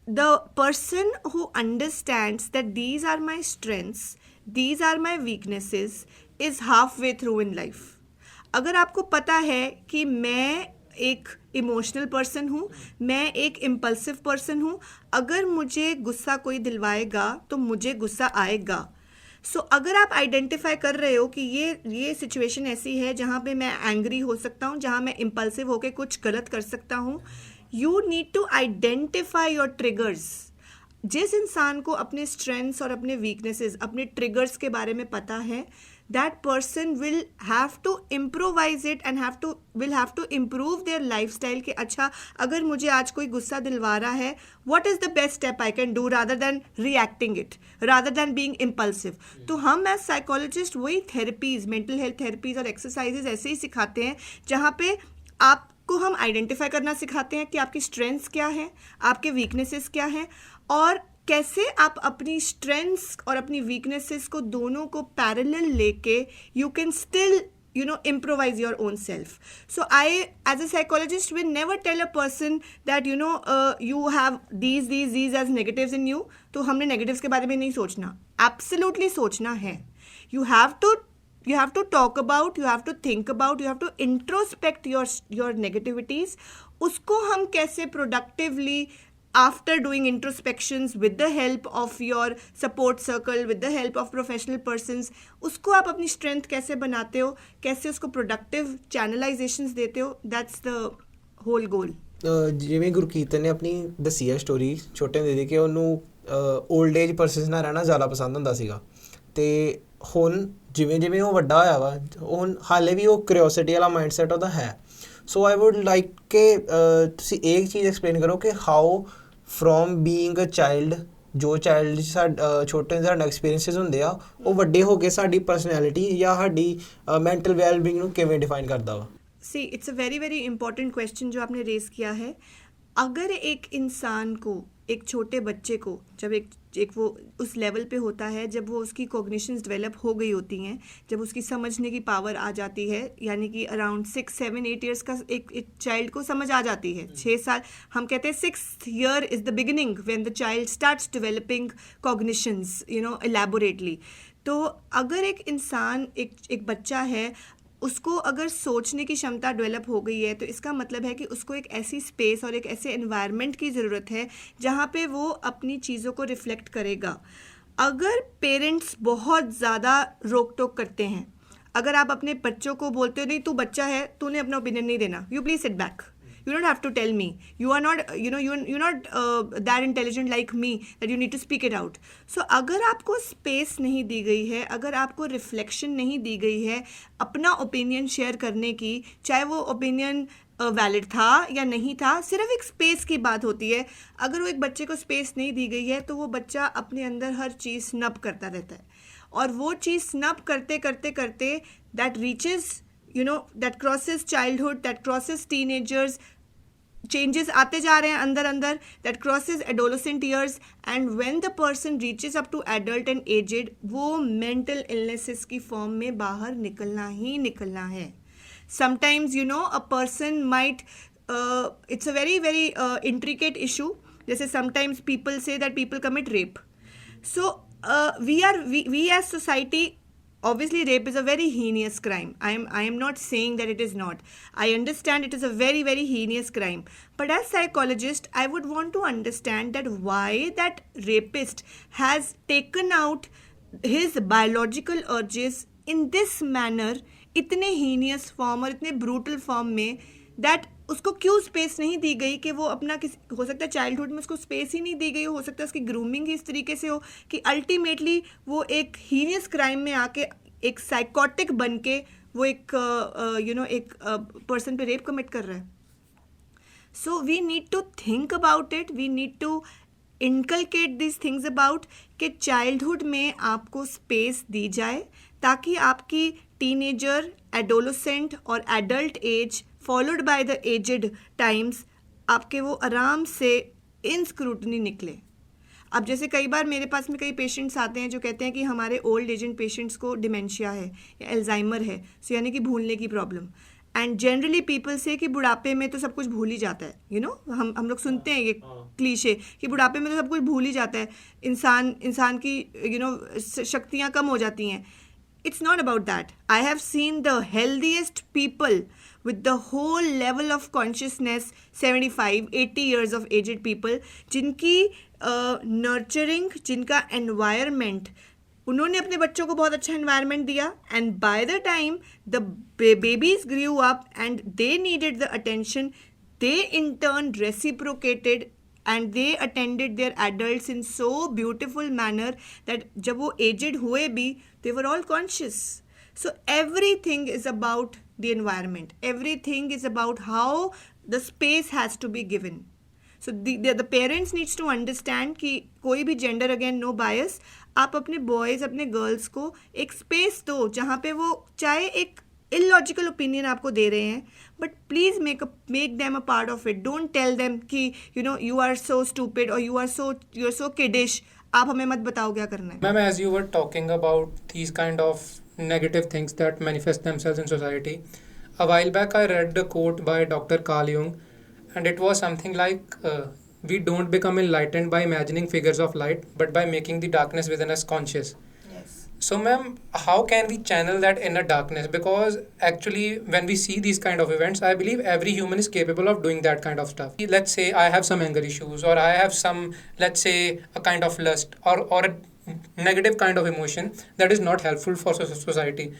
The person who understands that these are my strengths, these are my weaknesses, is half way through in life. अगर आपको पता है कि मैं एक emotional person हूँ, मैं एक इम्पल्सिव पर्सन हूँ, अगर मुझे गुस्सा कोई दिलवाएगा तो मुझे गुस्सा आएगा. सो अगर आप आइडेंटिफाई कर रहे हो कि ये सिचुएशन ऐसी है जहाँ पे मैं एंग्री हो सकता हूँ, जहाँ मैं इम्पल्सिव होकर कुछ गलत कर सकता हूँ, you need to identify your triggers. जिस इंसान को अपने स्ट्रेंथ्स और अपने वीकनेसेस, अपने ट्रिगर्स के बारे में पता है, that person will have to improvise it and will have to improve their lifestyle. कि अच्छा, अगर मुझे आज कोई गुस्सा दिलवा रहा है, what is the best step I can do rather than reacting it, rather than being impulsive. तो हम as psychologist वही therapies, mental health therapies और exercises ऐसे ही सिखाते हैं जहाँ पे आपको हम आइडेंटिफाई करना सिखाते हैं कि आपकी स्ट्रेंथ्स क्या हैं, आपके वीकनेसेस क्या हैं, और कैसे आप अपनी स्ट्रेंथ्स और अपनी वीकनेसेस को दोनों को पैरेलल लेके you can still improvise your own self. So I, as a psychologist, will never tell a person that you have these as negatives in you. तो हमने negatives के बारे में नहीं सोचना, absolutely सोचना है. You have to talk about, you have to think about, you have to introspect your negativities. उसको हम कैसे productively, after doing introspections with the help of your support circle, with the help of professional persons, उसको आप अपनी strength कैसे बनाते हो, कैसे उसको productive channelizations देते हो, that's the whole goal. ਜਿਵੇਂ ਗੁਰਕੀਰਤ ਨੇ ਆਪਣੀ ਦੱਸੀ ਹੈ ਸਟੋਰੀ ਛੋਟੇ ਹੁੰਦੇ ਦੀ ਕਿ ਉਹਨੂੰ ਓਲਡ ਏਜ ਪਰਸਨਸ ਨਾਲ ਰਹਿਣਾ ਜ਼ਿਆਦਾ ਪਸੰਦ ਹੁੰਦਾ ਸੀਗਾ, ਅਤੇ ਹੁਣ ਜਿਵੇਂ ਜਿਵੇਂ ਉਹ ਵੱਡਾ ਹੋਇਆ ਵਾ, ਹੁਣ ਹਾਲੇ ਵੀ ਉਹ ਕਿਉਰਿਓਸਿਟੀ ਵਾਲਾ ਮਾਈਂਡਸੈਟ ਉਹਦਾ ਹੈ. ਸੋ ਆਈ ਵੁੱਡ ਲਾਈਕ ਕਿ ਤੁਸੀਂ ਇੱਕ ਚੀਜ਼ ਐਕਸਪਲੇਨ ਕਰੋ ਕਿ how from being a child, ਜੋ ਚਾਈਲਡ ਛੋਟੇ ਹੁੰਦੇ ਸਾਡੇ ਐਕਸਪੀਰੀਅੰਸਿਸ ਹੁੰਦੇ ਆ, ਉਹ ਵੱਡੇ ਹੋ ਕੇ ਸਾਡੀ ਪਰਸਨੈਲਿਟੀ ਜਾਂ ਸਾਡੀ ਮੈਂਟਲ ਵੈਲਬੀਂਗ ਨੂੰ ਕਿਵੇਂ ਡਿਫਾਈਨ ਕਰਦਾ ਵਾ. See it's a very very important question जो आपने रेस किया है. अगर एक इंसान को, एक छोटे बच्चे को, जब एक एक वो उस लेवल पे होता है जब वो उसकी कॉग्निशंस डेवलप हो गई होती हैं, जब उसकी समझने की पावर आ जाती है, यानी कि अराउंड 6-7-8 ईयर्स का एक चाइल्ड को समझ आ जाती है। 6 साल, हम कहते हैं 6th year is the beginning when the child starts developing cognitions elaborately. तो अगर एक इंसान, एक बच्चा है, उसको अगर सोचने की क्षमता डेवलप हो गई है, तो इसका मतलब है कि उसको एक ऐसी स्पेस और एक ऐसे एनवायरनमेंट की ज़रूरत है जहाँ पे वो अपनी चीज़ों को रिफ्लेक्ट करेगा। अगर पेरेंट्स बहुत ज़्यादा रोक टोक करते हैं, अगर आप अपने बच्चों को बोलते हो नहीं तू बच्चा है, तूने अपना ओपिनियन नहीं देना, you please sit back, you don't have to tell me, you are not you're not that intelligent like me that you need to speak it out. So अगर आपको स्पेस नहीं दी गई है, अगर आपको रिफ्लेक्शन नहीं दी गई है अपना ओपिनियन शेयर करने की, चाहे वो ओपिनियन वैलिड था या नहीं था, सिर्फ एक स्पेस की बात होती है। अगर वो एक बच्चे को स्पेस नहीं दी गई है तो वो बच्चा अपने अंदर हर चीज़ स्नब करता रहता है, और वो चीज़ स्नब करते करते करते that reaches that crosses childhood, that crosses teenagers, changes आते जा रहे हैं अंदर अंदर, that crosses adolescent years, and when the person reaches up to adult and aged, वो mental illnesses की फॉर्म में बाहर निकलना ही निकलना है। Sometimes a person might it's a very very intricate issue, जैसे sometimes people say that people commit rape. So we as society, obviously rape is a very heinous crime. I am not saying that it is not. I understand it is a very very heinous crime, but as psychologist I would want to understand that why that rapist has taken out his biological urges in this manner, इतने heinous form और इतने brutal form में, that उसको क्यों space नहीं दी गई कि वो अपना हो सकता है चाइल्डहुड में उसको स्पेस ही नहीं दी गई हो सकता है उसकी ग्रूमिंग ही इस तरीके से हो कि अल्टीमेटली वो एक हीनियस क्राइम में आके एक साइकोटिक बन के वो एक एक पर्सन पे रेप कमिट कर रहा है। So we need to think about it, we need to inculcate this things about कि चाइल्डहुड में आपको स्पेस दी जाए ताकि आपकी टीनेजर, एडोलेसेंट और adult age followed by the aged times आपके वो आराम से इन स्क्रूटनी निकले। अब जैसे कई बार मेरे पास में कई पेशेंट्स आते हैं जो कहते हैं कि हमारे ओल्ड एजेंट पेशेंट्स को डिमेंशिया है या एल्जाइमर है, सो यानी कि भूलने की प्रॉब्लम, एंड जनरली पीपल से कि बुढ़ापे में तो सब कुछ भूल ही जाता है। हम लोग सुनते हैं ये क्लीशे कि बुढ़ापे में तो सब कुछ भूल ही जाता है, इंसान की शक्तियाँ कम हो जाती हैं। It's not about that. I have seen the healthiest people with the whole level of consciousness, 75-80 years of aged people, जिनकी nurturing, जिनका environment, उन्होंने अपने बच्चों को बहुत अच्छा environment दिया, and by the time the babies grew up and they needed the attention, they in turn reciprocated and they attended their adults in so beautiful manner that जब वो aged हुए भी they were all conscious. So everything is about the environment, everything is about how the space has to be given. So the parents needs to understand कि कोई भी gender again no bias, आप अपने boys अपने girls को एक space दो जहाँ पे वो चाहे एक illogical opinion आपको दे रहे हैं, but please make them a part of it. Don't tell them कि you are so stupid or you're so kiddish, आप हमें मत बताओ क्या करना है। Ma'am, as you were talking about these kind of negative things that manifest themselves in society, a while back I read the quote by Dr. Carl Jung, and it was something like we don't become enlightened by imagining figures of light, but by making the darkness within us conscious. So ma'am, how can we channel that inner darkness? Because actually when we see these kind of events, I believe every human is capable of doing that kind of stuff. Let's say I have some anger issues, or I have some, let's say, a kind of lust or a negative kind of emotion that is not helpful for society.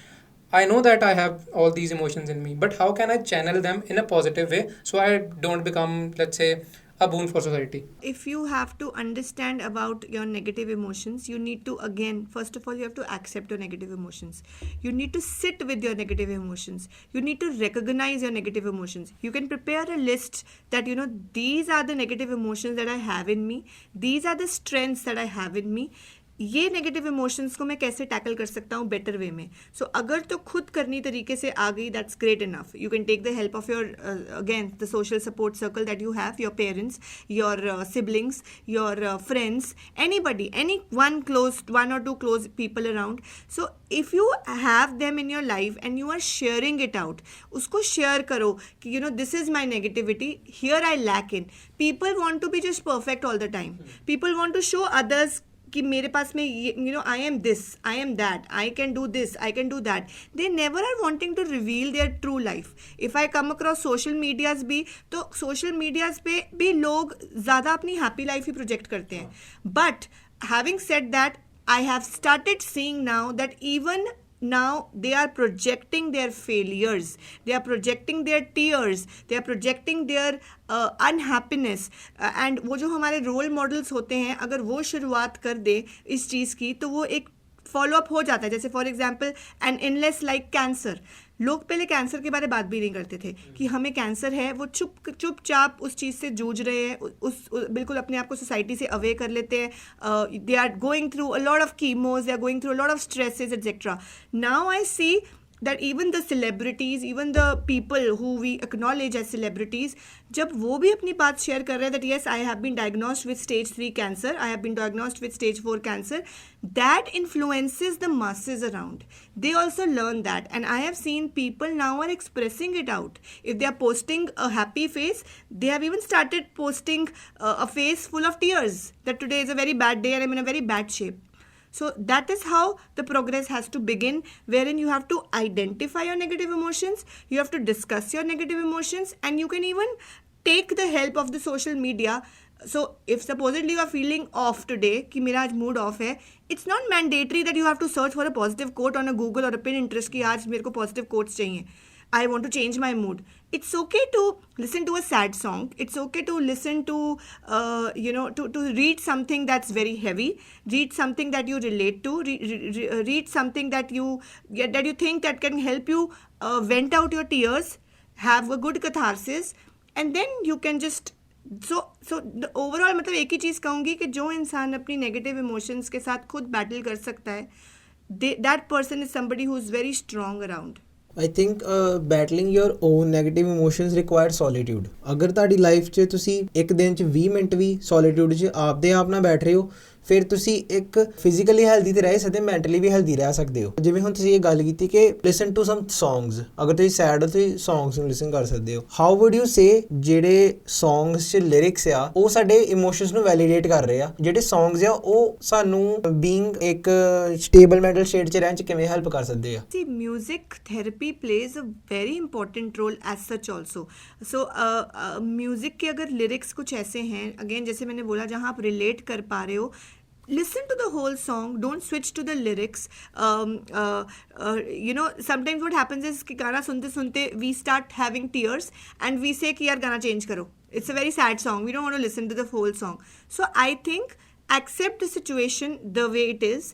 I know that I have all these emotions in me, but how can I channel them in a positive way so I don't become, let's say, a boon for society? If you have to understand about your negative emotions, you need to, again, first of all, you have to accept your negative emotions. You need to sit with your negative emotions. You need to recognize your negative emotions. You can prepare a list that, these are the negative emotions that I have in me. These are the strengths that I have in me. ये negative emotions को मैं कैसे tackle कर सकता हूँ better way में. सो अगर तो खुद करनी तरीके से आ गई, that's great enough. You can take the help of your again the social support circle that you have, your parents, your siblings, your friends, anybody, any one or two close people around. So if you have them in your life and you are sharing it out, उसको share करो कि this is my negativity, here I lack in. People want to be just perfect all the time. People want to show others कि मेरे पास में ये I am this, I am that, I can do this, I can do that. They never are wanting to reveal their true life. If I come across social medias भी, तो social medias पे भी लोग ज़्यादा अपनी happy life ही project करते हैं. But having said that, I have started seeing now that even now they are projecting their failures, they are projecting their tears, they are projecting their unhappiness. And वो जो हमारे role models होते हैं, अगर वो शुरुआत कर दे इस चीज़ की, तो वो एक फॉलो अप हो जाता है. जैसे for example an illness like cancer. लोग पहले कैंसर के बारे में बात भी नहीं करते थे कि हमें कैंसर है. वो चुपचाप उस चीज़ से जूझ रहे हैं, बिल्कुल अपने आप को सोसाइटी से अवे कर लेते हैं. They are going through a lot of chemos, they are going through a lot of stresses etcetera. Now I see that even the celebrities, even the people who we acknowledge as celebrities, जब वो भी अपनी बात share कर रहे हैं that yes, I have been diagnosed with stage 3 cancer, I have been diagnosed with stage 4 cancer, that influences the masses around. They also learn that, and I have seen people now are expressing it out. If they are posting a happy face, they have even started posting a face full of tears that today is a very bad day and I'm in a very bad shape. So that is how the progress has to begin, wherein you have to identify your negative emotions, you have to discuss your negative emotions, and you can even take the help of the social media. So if supposedly you are feeling off today, कि मेरा आज mood off है, it's not mandatory that you have to search for a positive quote on a Google or a Pinterest कि आज मेरे को positive quotes चाहिए. I want to change my mood. It's okay to listen to a sad song. It's okay to listen to, to read something that's very heavy. Read something that you relate to. Read something that you think that can help you vent out your tears, have a good catharsis, and then you can just. So the overall मतलब एक ही चीज़ कहूँगी कि जो इंसान अपनी negative emotions के साथ खुद battle कर सकता है, that person is somebody who is very strong around. I think battling your own negative emotions requires solitude. ਅਗਰ ਤੁਹਾਡੀ ਲਾਈਫ 'ਚ ਤੁਸੀਂ ਇੱਕ ਦਿਨ 'ਚ 20 ਮਿੰਟ ਵੀ solitude 'ਚ ਆਪਦੇ ਆਪ ਨਾਲ ਬੈਠ ਰਹੇ ਹੋ, ਫਿਰ ਤੁਸੀਂ ਇੱਕ ਫਿਜ਼ੀਕਲੀ ਹੈਲਦੀ ਤੇ ਰਹਿ ਸਕਦੇ, ਮੈਂਟਲੀ ਵੀ ਹੈਲਦੀ ਰਹਿ ਸਕਦੇ ਹੋ. ਜਿਵੇਂ ਹੁਣ ਤੁਸੀਂ ਇਹ ਗੱਲ ਕੀਤੀ ਕਿ ਲਿਸਨ ਟੂ ਸਮ ਸੌਂਗਸ, ਅਗਰ ਤੁਸੀਂ ਸੈਡ ਹੋ ਤੁਸੀਂ ਸੌਂਗਸ ਨੂੰ ਲਿਸਨ ਕਰ ਸਕਦੇ ਹੋ. ਹਾਊ ਵੁੱਡ ਯੂ ਸੇ ਜਿਹੜੇ ਸੌਂਗਸ 'ਚ ਲਿਰਿਕਸ ਆ ਉਹ ਸਾਡੇ ਇਮੋਸ਼ਨਸ ਨੂੰ ਵੈਲੀਡੇਟ ਕਰ ਰਹੇ ਆ, ਜਿਹੜੇ ਸੌਂਗਸ ਆ ਉਹ ਸਾਨੂੰ ਬੀਇੰਗ ਇੱਕ ਸਟੇਬਲ ਮੈਂਟਲ ਸਟੇਟ 'ਚ ਰਹਿਣ 'ਚ ਕਿਵੇਂ ਹੈਲਪ ਕਰ ਸਕਦੇ ਆ? See, music therapy plays a very important role as such also. So music के अगर लिरिक्स कुछ ऐसे हैं, अगेन जैसे मैंने बोला, जहाँ आप रिलेट कर पा रहे हो, listen to the whole song, don't switch to the lyrics. Sometimes what happens is कि गाना सुनते सुनते we start having tears and we say कि यार गाना change करो. It's a very sad song, we don't want to listen to the whole song. So I think accept the situation the way it is,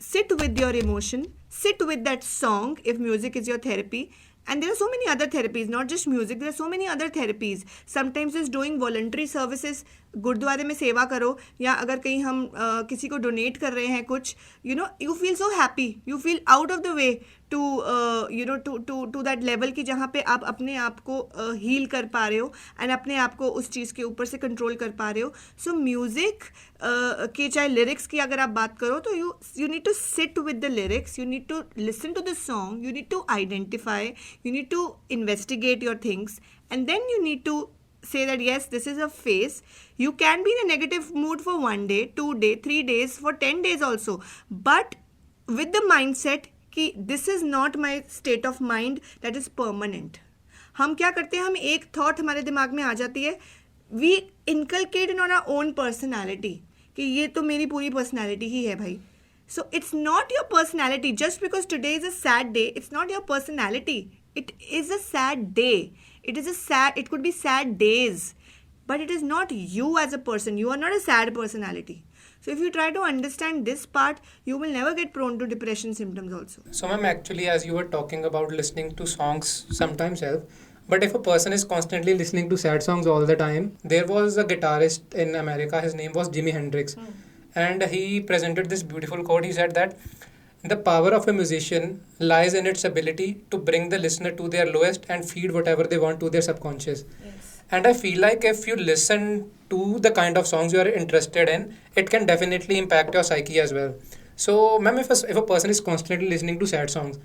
sit with your emotion, sit with that song if music is your therapy. And there are so many other therapies, not just music, there are so many other therapies. Sometimes it's doing voluntary services. गुरुद्वारे में सेवा करो, या अगर कहीं हम किसी को डोनेट कर रहे हैं कुछ, you feel so happy, you feel out of the way to that level कि जहाँ पे आप अपने आप को हील कर पा रहे हो एंड अपने आप को उस चीज़ के ऊपर से कंट्रोल कर पा रहे हो. सो म्यूज़िक के चाहे लिरिक्स की अगर आप बात करो तो you need to sit with the lyrics, you need to listen to the song, you need to identify, you need to investigate your things, and then you need to say that yes, this is a phase. You can be in a negative mood for 1 day, 2 days, 3 days, for 10 days also, but with the mindset कि this is not my state of mind that is permanent. हम क्या करते हैं, हम एक thought हमारे दिमाग में आ जाती है, we inculcate in our own personality कि ये तो मेरी पूरी personality ही है भाई. So it's not your personality. Just because today is a sad day, it's not your personality. It is a sad day. It could be sad days. But it is not you as a person. You are not a sad personality. So if you try to understand this part, you will never get prone to depression symptoms also. So ma'am, actually as you were talking about listening to songs sometimes help, but if a person is constantly listening to sad songs all the time, there was a guitarist in America, his name was Jimi Hendrix. and he presented this beautiful quote. He said that the power of a musician lies in its ability to bring the listener to their lowest and feed whatever they want to their subconscious. Yes. And I feel like if you listen to the kind of songs you are interested in, it can definitely impact your psyche as well. So ma'am, if a person is constantly listening to sad songs,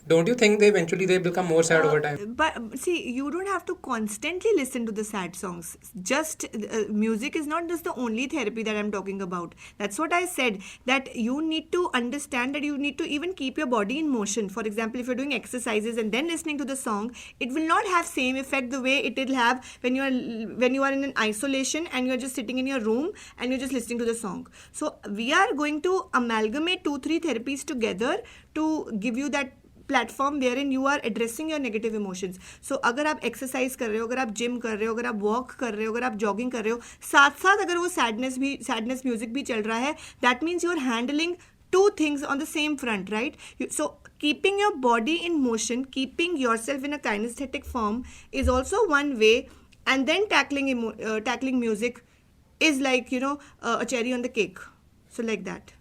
don't you think they become more sad over time? But see, you don't have to constantly listen to the sad songs. Just music is not just the only therapy that I'm talking about. That's what I said, that you need to understand that you need to even keep your body in motion. For example, if you're doing exercises and then listening to the song, it will not have same effect the way it will have when you are in an isolation and you're just sitting in your room and you're just listening to the song. So we are going to amalgamate 2-3 therapies together to give you that platform where in you are addressing your negative emotions. So अगर आप exercise कर रहे हो, अगर आप gym कर रहे हो, अगर आप वॉक कर रहे हो, अगर आप जॉगिंग कर रहे हो, साथ साथ अगर वो सैडनेस म्यूजिक भी चल रहा है, that means you are handling two things on the same front, right? So keeping your body in motion, keeping yourself in a kinesthetic form is also one way, and then tackling music is like, a cherry on the cake. So like that.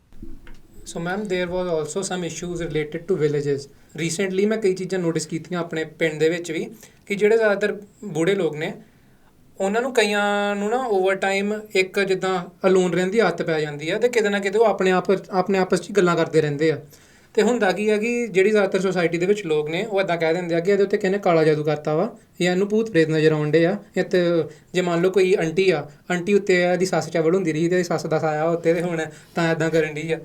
So ma'am, there was also some issues related to villages. Recently ਮੈਂ ਕਈ ਚੀਜ਼ਾਂ notice ਕੀਤੀਆਂ ਆਪਣੇ ਪਿੰਡ ਦੇ ਵਿੱਚ ਵੀ, ਕਿ ਜਿਹੜੇ ਜ਼ਿਆਦਾਤਰ ਬੂढ़े ਲੋਕ ਨੇ, ਉਹਨਾਂ ਨੂੰ ਕਈਆਂ ਨੂੰ ਨਾ ਓਵਰ ਟਾਈਮ ਇੱਕ ਜਿੱਦਾਂ ਅਲੋਨ ਰਹਿਣ ਦੀ ਆਦਤ ਪੈ ਜਾਂਦੀ ਆ, ਅਤੇ ਕਿਤੇ ਨਾ ਕਿਤੇ ਉਹ ਆਪਣੇ ਆਪਸ 'ਚ ਗੱਲਾਂ ਕਰਦੇ ਰਹਿੰਦੇ ਆ. ਅਤੇ ਹੁੰਦਾ ਕੀ ਆ ਕਿ ਜਿਹੜੀ ਜ਼ਿਆਦਾਤਰ ਸੁਸਾਇਟੀ ਦੇ ਵਿੱਚ ਲੋਕ ਨੇ ਉਹ ਇੱਦਾਂ ਕਹਿ ਦਿੰਦੇ ਆ ਕਿ ਇਹਦੇ ਉੱਤੇ ਕਿਸੇ ਨੇ ਕਾਲਾ ਜਾਦੂ ਕਰਤਾ ਵਾ, ਜਾਂ ਇਹਨੂੰ ਭੂਤ ਪ੍ਰੇਤ ਨਜ਼ਰ ਆਉਣ ਡੇ ਆ. ਅਤੇ ਜੇ ਮੰਨ ਲਓ ਕੋਈ ਆਂਟੀ ਉੱਤੇ ਇਹਦੀ ਸੱਸ ਚਵਲ ਹੁੰਦੀ ਰਹੀ ਅਤੇ ਇਹਦੀ ਸੱਸ ਦਾ ਸਾਇਆ ਉੱਤੇ, ਅਤੇ ਹੁਣ ਤਾਂ ਇੱਦਾਂ ਕਰਨ ਡਈ ਆ.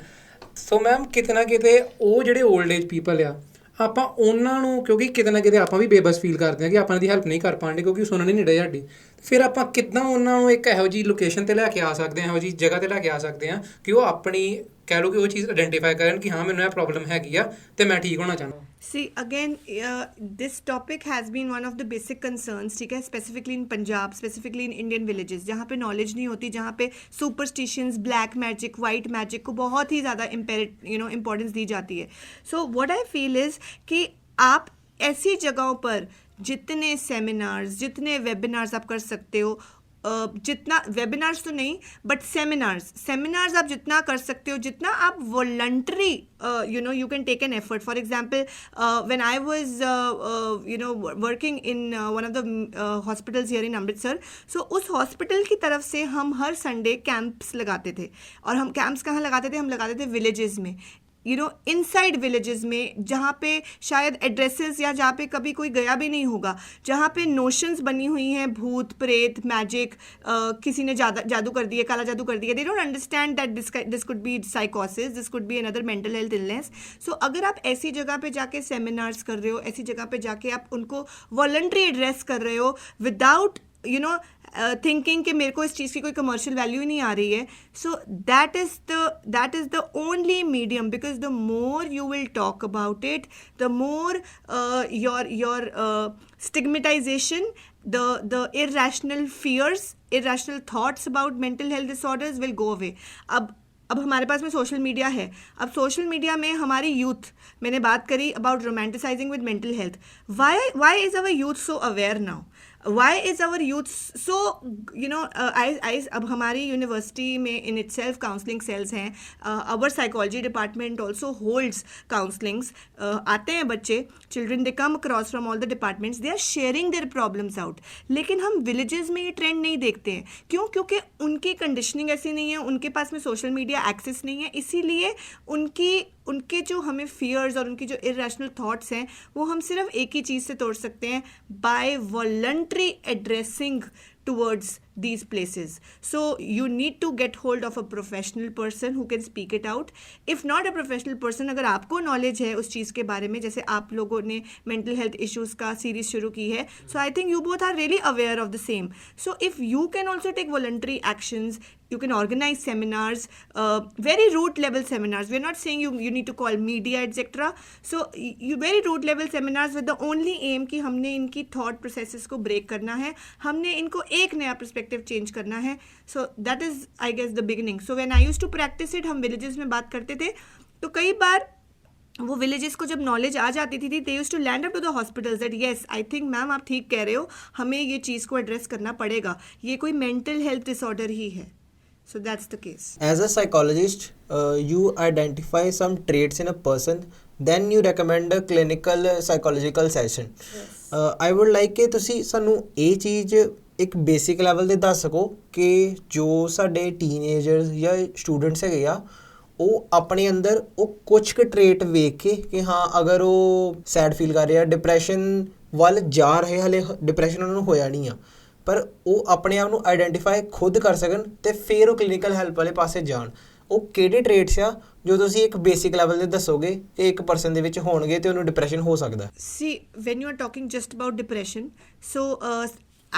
ਸੋ ਮੈਮ ਕਿਤੇ ਨਾ ਕਿਤੇ ਉਹ ਜਿਹੜੇ ਓਲਡ ਏਜ ਪੀਪਲ ਆ, ਆਪਾਂ ਉਹਨਾਂ ਨੂੰ, ਕਿਉਂਕਿ ਕਿਤੇ ਨਾ ਕਿਤੇ ਆਪਾਂ ਵੀ ਬੇਬਸ ਫੀਲ ਕਰਦੇ ਹਾਂ ਕਿ ਆਪਾਂ ਦੀ ਹੈਲਪ ਨਹੀਂ ਕਰ ਪਾਉਂਦੇ ਕਿਉਂਕਿ ਸੁਣਨ ਹੀ ਨਹੀਂ ਰਹੇ ਸਾਡੀ, ਫਿਰ ਆਪਾਂ ਕਿੱਦਾਂ ਉਹਨਾਂ ਨੂੰ ਇੱਕ ਇਹੋ ਜਿਹੀ ਲੋਕੇਸ਼ਨ 'ਤੇ ਲੈ ਕੇ ਆ ਸਕਦੇ ਹਾਂ, ਇਹੋ ਜਿਹੀ ਜਗ੍ਹਾ 'ਤੇ ਲੈ ਕੇ ਆ ਸਕਦੇ ਹਾਂ ਕਿ ਉਹ ਆਪਣੀ ਕਹਿ ਲਓ ਕਿ ਉਹ ਚੀਜ਼ ਆਇਡੈਂਟੀਫਾਈ ਕਰਨ ਕਿ ਹਾਂ ਮੈਨੂੰ ਇਹ ਪ੍ਰੋਬਲਮ ਹੈਗੀ ਆ ਅਤੇ ਮੈਂ ਠੀਕ ਹੋਣਾ ਚਾਹੁੰਦਾ. See, again, this topic has been one of the basic concerns, ठीक है, specifically in Punjab, specifically in Indian villages, जहाँ पे knowledge नहीं होती, जहाँ पे superstitions, black magic, white magic को बहुत ही ज़्यादा importance दी जाती है. So what I feel is कि आप ऐसी जगहों पर जितने सेमिनार्स, जितने वेबिनार्स आप कर सकते हो, जितना वेबिनार्स तो नहीं बट सेमिनार्स आप जितना कर सकते हो, जितना आप voluntary you can take an effort. For example, when I was working in one of the hospitals here in Amritsar, so उस हॉस्पिटल की तरफ से हम हर संडे कैंप्स लगाते थे. और हम कैंप्स कहाँ लगाते थे? हम लगाते थे विलेजेस में, इनसाइड विलेजेस में, जहाँ पे शायद एड्रेसेस या जहाँ पे कभी कोई गया भी नहीं होगा, जहाँ पे नोशंस बनी हुई हैं भूत प्रेत मैजिक, किसी ने जादू कर दिया, काला जादू कर दिया. They don't understand that this could be साइकोसिस, this could be another mental health illness. So अगर आप ऐसी जगह पे जाके सेमिनार्स कर रहे हो, ऐसी जगह पे जाके आप उनको वॉलंटरी एड्रेस कर रहे हो विदाउट थिंकिंग कि मेरे को इस चीज़ की कोई कमर्शियल वैल्यू ही नहीं आ रही है, सो that is the only medium, because the more you will talk about it, the more your stigmatization, the irrational fears, irrational thoughts about mental health disorders will go away. अब हमारे पास में social media है. अब social media में हमारी youth, मैंने बात करी about romanticising with mental health. Why is our youth so aware now? Why is our youth so, अब हमारी यूनिवर्सिटी में in itself काउंसलिंग सेल्स हैं. our psychology department also holds counselings. आते हैं बच्चे, children, they come across from all the departments, they are sharing their problems out. लेकिन हम villages में ये ट्रेंड नहीं देखते हैं. क्यों? क्योंकि उनकी कंडीशनिंग ऐसी नहीं है, उनके पास में सोशल मीडिया एक्सेस नहीं है, इसीलिए उनके जो हमें फियर्स और उनकी जो इरेशनल थॉट्स हैं वो हम सिर्फ एक ही चीज़ से तोड़ सकते हैं, by voluntary addressing towards these places. So you need to get hold of a professional person who can speak it out. If not a professional person, अगर आपको नॉलेज है उस चीज़ के बारे में, जैसे आप लोगों ने मेंटल हेल्थ इश्यूज़ का सीरीज शुरू की है, so I think you both are really aware of the same. So if you can also take voluntary actions, you can organize seminars, very root level seminars. We're not saying you need to call media etc. So you very root level seminars with the only aim कि हमने इनकी thought processes को break करना है, हमने इनको एक नया perspective change करना है. So that is I guess the beginning. So when I used to practice it, हम villages में बात करते थे, तो कई बार वो विलेजेस को जब नॉलेज आ जाती थी, they used to land up to the hospitals that yes I think ma'am आप ठीक कह रहे हो, हमें ये चीज़ को एड्रेस करना पड़ेगा, ये कोई मेंटल हेल्थ डिसऑर्डर ही है. So that's the case. As a psychologist, you identify some traits in a person, then you recommend a clinical psychological session. I would like ਕਿ ਤੁਸੀਂ ਸਾਨੂੰ ਇਹ ਚੀਜ਼ ਇੱਕ ਬੇਸਿਕ ਲੈਵਲ ਤੇ ਦੱਸ ਸਕੋ ਕਿ ਜੋ ਸਾਡੇ ਟੀਨੇਜਰਸ ਜਾਂ ਸਟੂਡੈਂਟਸ ਹੈਗੇ ਆ ਉਹ ਆਪਣੇ ਅੰਦਰ ਉਹ ਕੁਝ ਕੁ ਟ੍ਰੇਟ ਵੇਖ ਕੇ ਕਿ ਹਾਂ ਅਗਰ ਉਹ ਸੈਡ ਫੀਲ ਕਰ ਰਿਹਾ ਡਿਪਰੈਸ਼ਨ ਵੱਲ ਜਾ ਰਹੇ ਹਲੇ ਡਿਪਰੈਸ਼ਨ ਉਹਨਾਂ ਨੂੰ ਹੋਇਆ ਨਹੀਂ ਆ ਪਰ ਉਹ ਆਪਣੇ ਆਪ ਨੂੰ ਆਈਡੈਂਟੀਫਾਈ ਖੁਦ ਕਰ ਸਕਣ ਤੇ ਫਿਰ ਉਹ ਕਲੀਨਿਕਲ ਹੈਲਪ ਵਾਲੇ ਪਾਸੇ ਜਾਣ ਉਹ ਕਿਹੜੇ ਟ੍ਰੇਟਸ ਆ ਜੋ ਤੁਸੀਂ ਇੱਕ ਬੇਸਿਕ ਲੈਵਲ ਤੇ ਦੱਸੋਗੇ ਕਿ ਇੱਕ ਪਰਸਨ ਦੇ ਵਿੱਚ ਹੋਣਗੇ ਤੇ ਉਹਨੂੰ ਡਿਪਰੈਸ਼ਨ ਹੋ ਸਕਦਾ See, when you are talking just about depression, so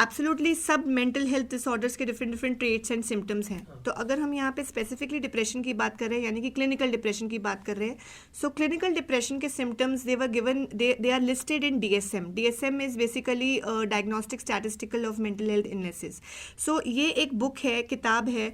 absolutely सब मेंटल हेल्थ डिसऑर्डर्स के different different traits and symptoms हैं. तो अगर हम यहाँ पे स्पेसिफिकली डिप्रेशन की बात कर रहे हैं यानी कि क्लिनिकल डिप्रेशन की बात कर रहे हैं, सो क्लिनिकल डिप्रेशन के symptoms they were given, they are listed in DSM. DSM is basically diagnostic statistical of mental health illnesses. So ये एक बुक है, किताब है,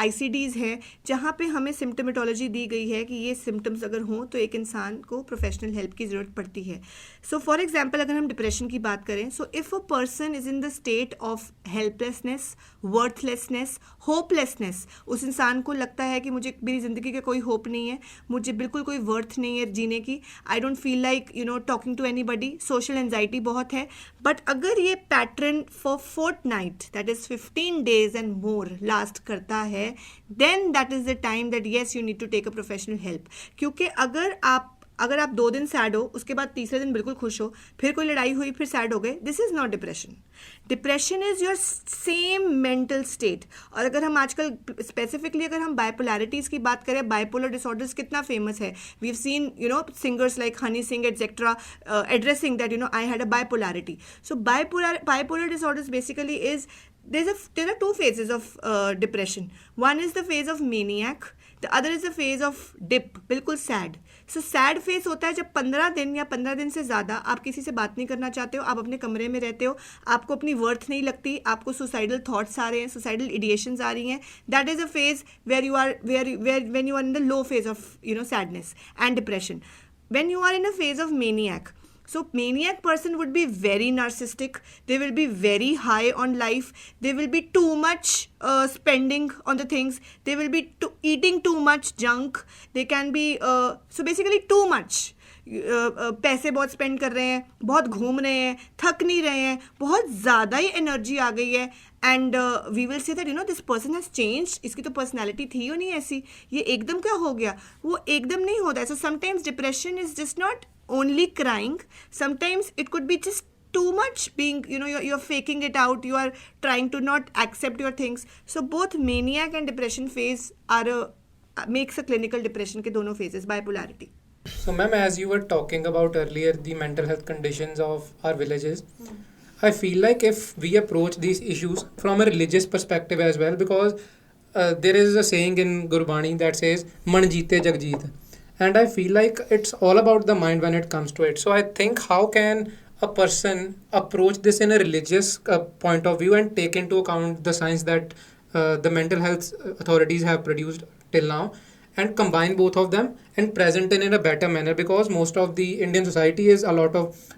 ICDs है, जहाँ पे हमें सिम्टमेटोलॉजी दी गई है कि ये सिम्टम्स अगर हों तो एक इंसान को प्रोफेशनल हेल्प की ज़रूरत पड़ती है. सो फॉर एग्जाम्पल अगर हम डिप्रेशन की बात करें, so if a person is in the state of helplessness, worthlessness, hopelessness, उस इंसान को लगता है कि मुझे मेरी ज़िंदगी का कोई होप नहीं है, मुझे बिल्कुल कोई वर्थ नहीं है जीने की, I don't feel like talking to anybody, social anxiety बहुत है. बट अगर ये pattern for fortnight, that is 15 days and more last करता है, then that is the time that yes you need to take a professional help. क्योंकि अगर आप 2 दिन सैड हो, उसके बाद तीसरे दिन बिल्कुल खुश हो, फिर कोई लड़ाई हुई फिर सैड हो गए, this is not depression. Depression is your same mental state. और अगर हम आजकल स्पेसिफिकली अगर हम बाइपोलैरिटीज़ की बात करें, बाइपोलर डिसऑर्डर्स कितना फेमस है. We have seen singers like Honey Singh etcetera addressing that I had a bipolarity. So bipolar disorders basically is there are 2 phases of depression. One is the phase of maniac, the other is the phase of dip, बिल्कुल sad. So sad phase होता है जब 15 दिन या 15 दिन से ज़्यादा आप किसी से बात नहीं करना चाहते हो, आप अपने कमरे में रहते हो, आपको अपनी वर्थ नहीं लगती, आपको सुसाइडल थॉट्स आ रहे हैं, सुसाइडल इडिएशंस आ रही हैं. That is a phase where you are when you are in the low phase of sadness and depression. When you are in a phase of maniac, so maniac person would be very narcissistic, they will be very high on life, they will be too much spending on the things, they will be eating too much junk, they can be so basically too much. पैसे बहुत spend कर रहे हैं, बहुत घूम रहे हैं, थक नहीं रहे हैं, बहुत ज़्यादा ही एनर्जी आ गई है, and we will say that this person has changed. इसकी तो पर्सनैलिटी थी ही नहीं ऐसी, ये एकदम क्या हो गया, वो एकदम नहीं होता है. So sometimes depression is just not only crying, sometimes it could be just too much being you're faking it out, you are trying to not accept your things. So both maniac and depression phase makes a clinical depression के दोनों phases, bipolarity. So ma'am, as you were talking about earlier the mental health conditions of our villages, I feel like if we approach these issues from a religious perspective as well, because there is a saying in Gurbani that says man jeete jag jeet, and I feel like it's all about the mind when it comes to it. So I think how can a person approach this in a religious point of view and take into account the science that the mental health authorities have produced till now, and combine both of them and present in a better manner, because most of the Indian society is a lot of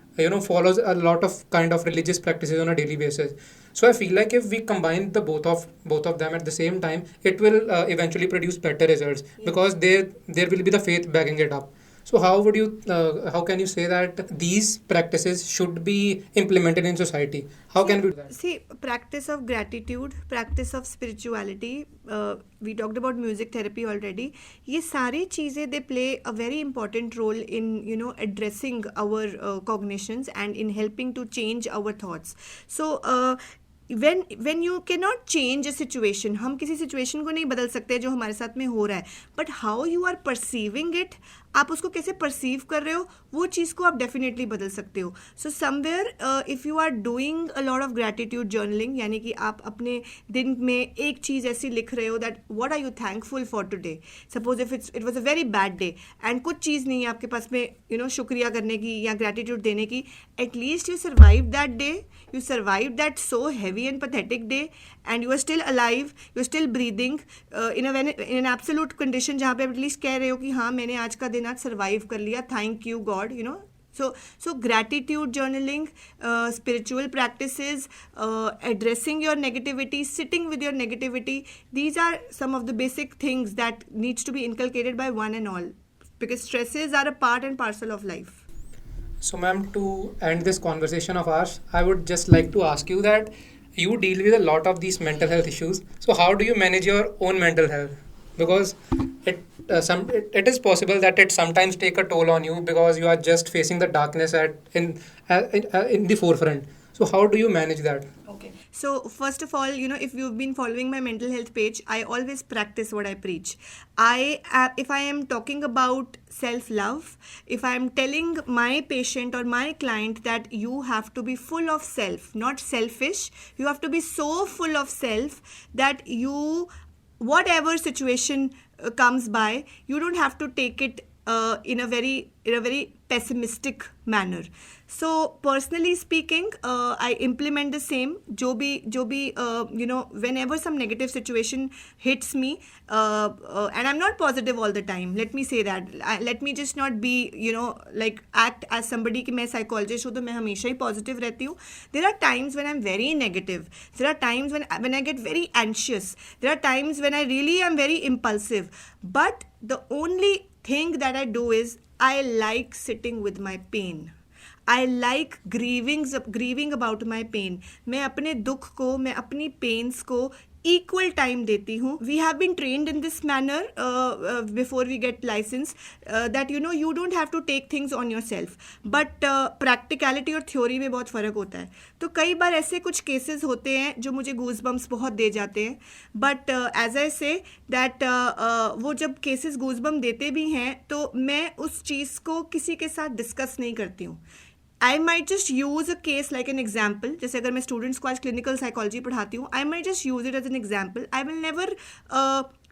follows a lot of kind of religious practices on a daily basis. So I feel like if we combine the both of them at the same time, it will eventually produce better results, because there will be the faith backing it up. So how can you say that these practices should be implemented in society? How can we do that? See, practice of gratitude, practice of spirituality, we talked about music therapy already. ये सारी चीज़ें they play a very important role in addressing our cognitions and in helping to change our thoughts. So when you cannot change a situation, हम किसी situation को नहीं बदल सकते जो हमारे साथ में हो रहा है, but how you are perceiving it, आप उसको कैसे परसीव कर रहे हो, वो चीज़ को आप डेफिनेटली बदल सकते हो. So somewhere if you are doing a lot of gratitude journaling, यानी कि आप अपने दिन में एक चीज़ ऐसी लिख रहे हो that what are you thankful for today. Suppose if it was a very bad day and कुछ चीज़ नहीं है आपके पास में शुक्रिया करने की या ग्रैटिट्यूड देने की, at least you survive that day, you survived that so heavy and pathetic day, and you are still alive, you are still breathing in an absolute condition जहाँ पे आप एटलीस्ट कह रहे हो कि हाँ मैंने आज का दिन आज सर्वाइव कर लिया, thank you God, So gratitude journaling, spiritual practices, addressing your negativity, sitting with your negativity, these are some of the basic things that needs to be inculcated by one and all, because stresses are a part and parcel of life. So, ma'am, to end this conversation of ours, I would just like to ask you that you deal with a lot of these mental health issues. So, how do you manage your own mental health? Because it is possible that it sometimes take a toll on you because you are just facing the darkness in the forefront. So, how do you manage that? Okay. So, first of all, if you've been following my mental health page, I always practice what I preach. If I am talking about self-love, if I am telling my patient or my client that you have to be full of self, not selfish, you have to be so full of self that you, whatever situation comes by, you don't have to take it in a very pessimistic manner. So personally speaking, I implement the same. जो भी whenever some negative situation hits me, and I'm not positive all the time. Let me say that. Let me just not be like act as somebody कि मैं psychologist हूँ तो मैं हमेशा ही positive रहती हूँ. There are times when I'm very negative. There are times when I get very anxious. There are times when I really am very impulsive. But the only thing that I do is I like sitting with my pain. I like grieving about my pain. मैं अपने दुख को, मैं अपनी pens को equal time देती हूँ. We have been trained in this manner before we get license that you don't have to take things on yourself. But practicality और theory में बहुत फ़र्क होता है. तो कई बार ऐसे कुछ cases होते हैं जो मुझे goosebumps बहुत दे जाते हैं. But as I say that वो जब cases goosebumps देते भी हैं तो मैं उस चीज़ को किसी के साथ discuss नहीं करती हूँ. I might just use a case like an example. जैसे अगर मैं students को आज clinical psychology पढ़ाती हूँ, I might just use it as an example. I will never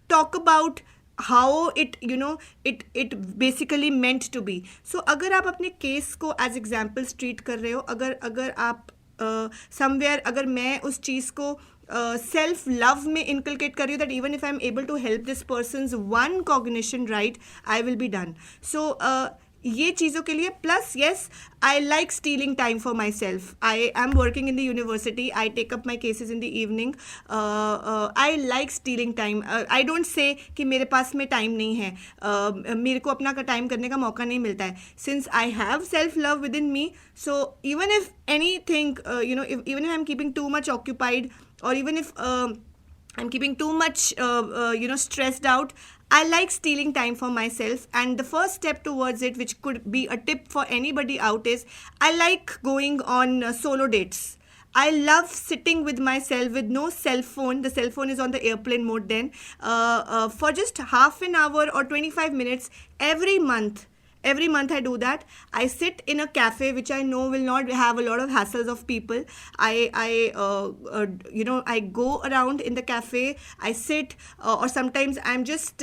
talk about how it basically meant to be. So अगर आप अपने case को as examples treat कर रहे हो, अगर आप somewhere अगर मैं उस चीज़ को self love में inculcate कर रही हूँ that even if I am able to help this person's one cognition right, I will be done. So ये चीज़ों के लिए plus yes, I like stealing time for myself. I am working in the university. I take up my cases in the evening. I like stealing time. I don't say कि मेरे पास में time नहीं है. मेरे को अपना का time करने का मौका नहीं मिलता है. Since I have self love within me, so even if anything, even if I'm keeping too much occupied, or even if I'm keeping too much, stressed out, I like stealing time for myself. And the first step towards it, which could be a tip for anybody out, is I like going on solo dates. I love sitting with myself with no cell phone. The cell phone is on the airplane mode then. For just half an hour or 25 minutes every month. Every month I do that. I sit in a cafe which I know will not have a lot of hassles of people. I go around in the cafe. I sit, or sometimes I'm just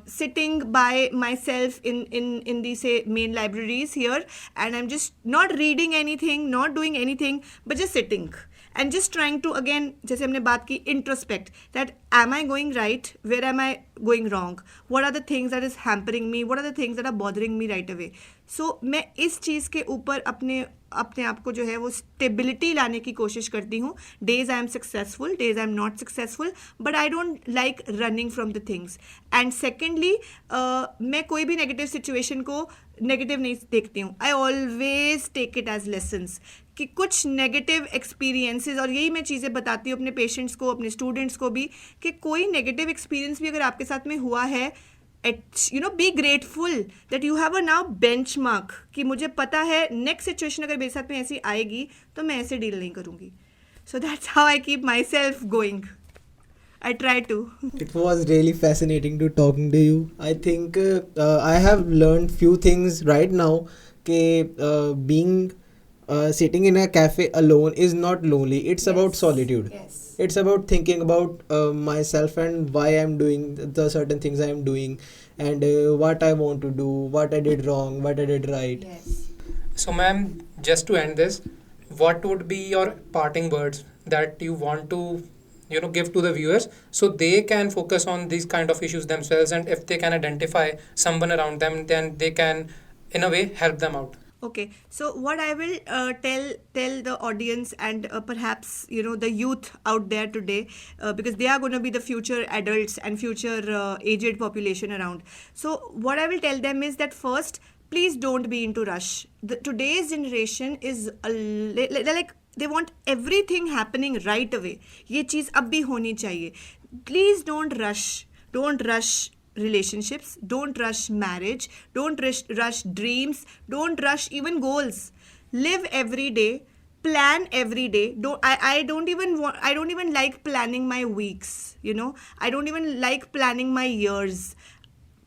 sitting by myself in the say main libraries here, and I'm just not reading anything, not doing anything, but just sitting. And just trying to, again, जैसे हमने बात की, introspect that am I going right, where am I going wrong, what are the things that is hampering me, what are the things that are bothering me right away. So मैं इस चीज़ के ऊपर अपने आप को जो है वो स्टेबिलिटी लाने की कोशिश करती हूँ. Days I am successful, days I am not successful, but I don't like running from the things. And secondly, मैं कोई भी नेगेटिव सिचुएशन को नेगेटिव नहीं देखती हूँ. I always take it as lessons कि कुछ नेगेटिव एक्सपीरियंसेस, और यही मैं चीज़ें बताती हूँ अपने पेशेंट्स को, अपने स्टूडेंट्स को भी, कि कोई नेगेटिव एक्सपीरियंस भी अगर आपके साथ में हुआ है, be grateful that you have a now bench mark कि मुझे पता है नेक्स्ट सिचुएशन अगर मेरे साथ में ऐसी आएगी तो मैं ऐसे डील नहीं करूँगी. So that's how I keep my self going. I try to. It was really fascinating to talking to you. I think I have learned few things right now. Being sitting in a cafe alone is not lonely. It's about solitude. Yes. It's about thinking about myself and why I'm doing the certain things I am doing, and what I want to do, what I did wrong, what I did right. Yes. So, ma'am, just to end this, what would be your parting words that you want to give to the viewers so they can focus on these kind of issues themselves, and if they can identify someone around them, then they can in a way help them out. Okay, so what I will tell the audience and perhaps the youth out there today, because they are going to be the future adults and future aged population around. So what I will tell them is that first, please don't be into rush. Today's generation is like they want everything happening right away. ये चीज़ अब भी होनी चाहिए. Please don't rush. Don't rush relationships, don't rush marriage, don't rush dreams, don't rush even goals. Live every day, plan every day. I don't even like planning my weeks, I don't even like planning my years.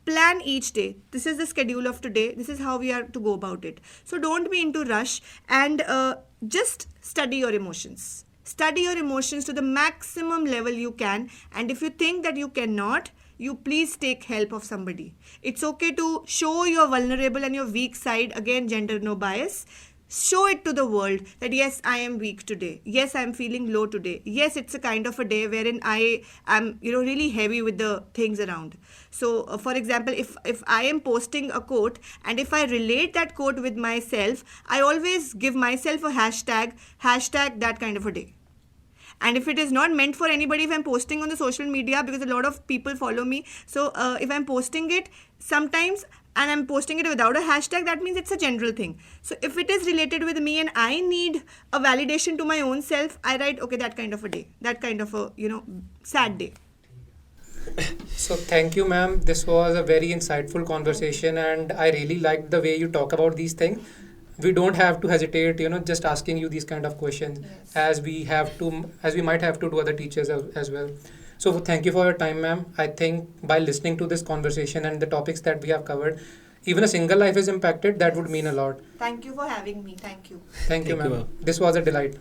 Plan each day. This is the schedule of today, this is how we are to go about it. So don't be into rush, and just study your emotions. Study your emotions to the maximum level you can, and if you think that you cannot, you please take help of somebody. It's okay to show your vulnerable and your weak side. Again, gender no bias. Show it to the world that yes, I am weak today. Yes, I am feeling low today. Yes, it's a kind of a day wherein I am really heavy with the things around. So for example, if I am posting a quote and if I relate that quote with myself, I always give myself a hashtag that kind of a day. And if it is not meant for anybody, if I'm posting on the social media, because a lot of people follow me, so if I'm posting it sometimes and I'm posting it without a hashtag, that means it's a general thing. So if it is related with me and I need a validation to my own self, I write, okay, that kind of a day, that kind of a sad day. So thank you, ma'am. This was a very insightful conversation, and I really liked the way you talk about these things. We don't have to hesitate, just asking you these kind of questions, Yes. as we might have to do other teachers as well. So thank you for your time, ma'am. I think by listening to this conversation and the topics that we have covered, even a single life is impacted, that would mean a lot. Thank you for having me. Thank you. Thank you, Thank you, ma'am. ma'am. This was a delight.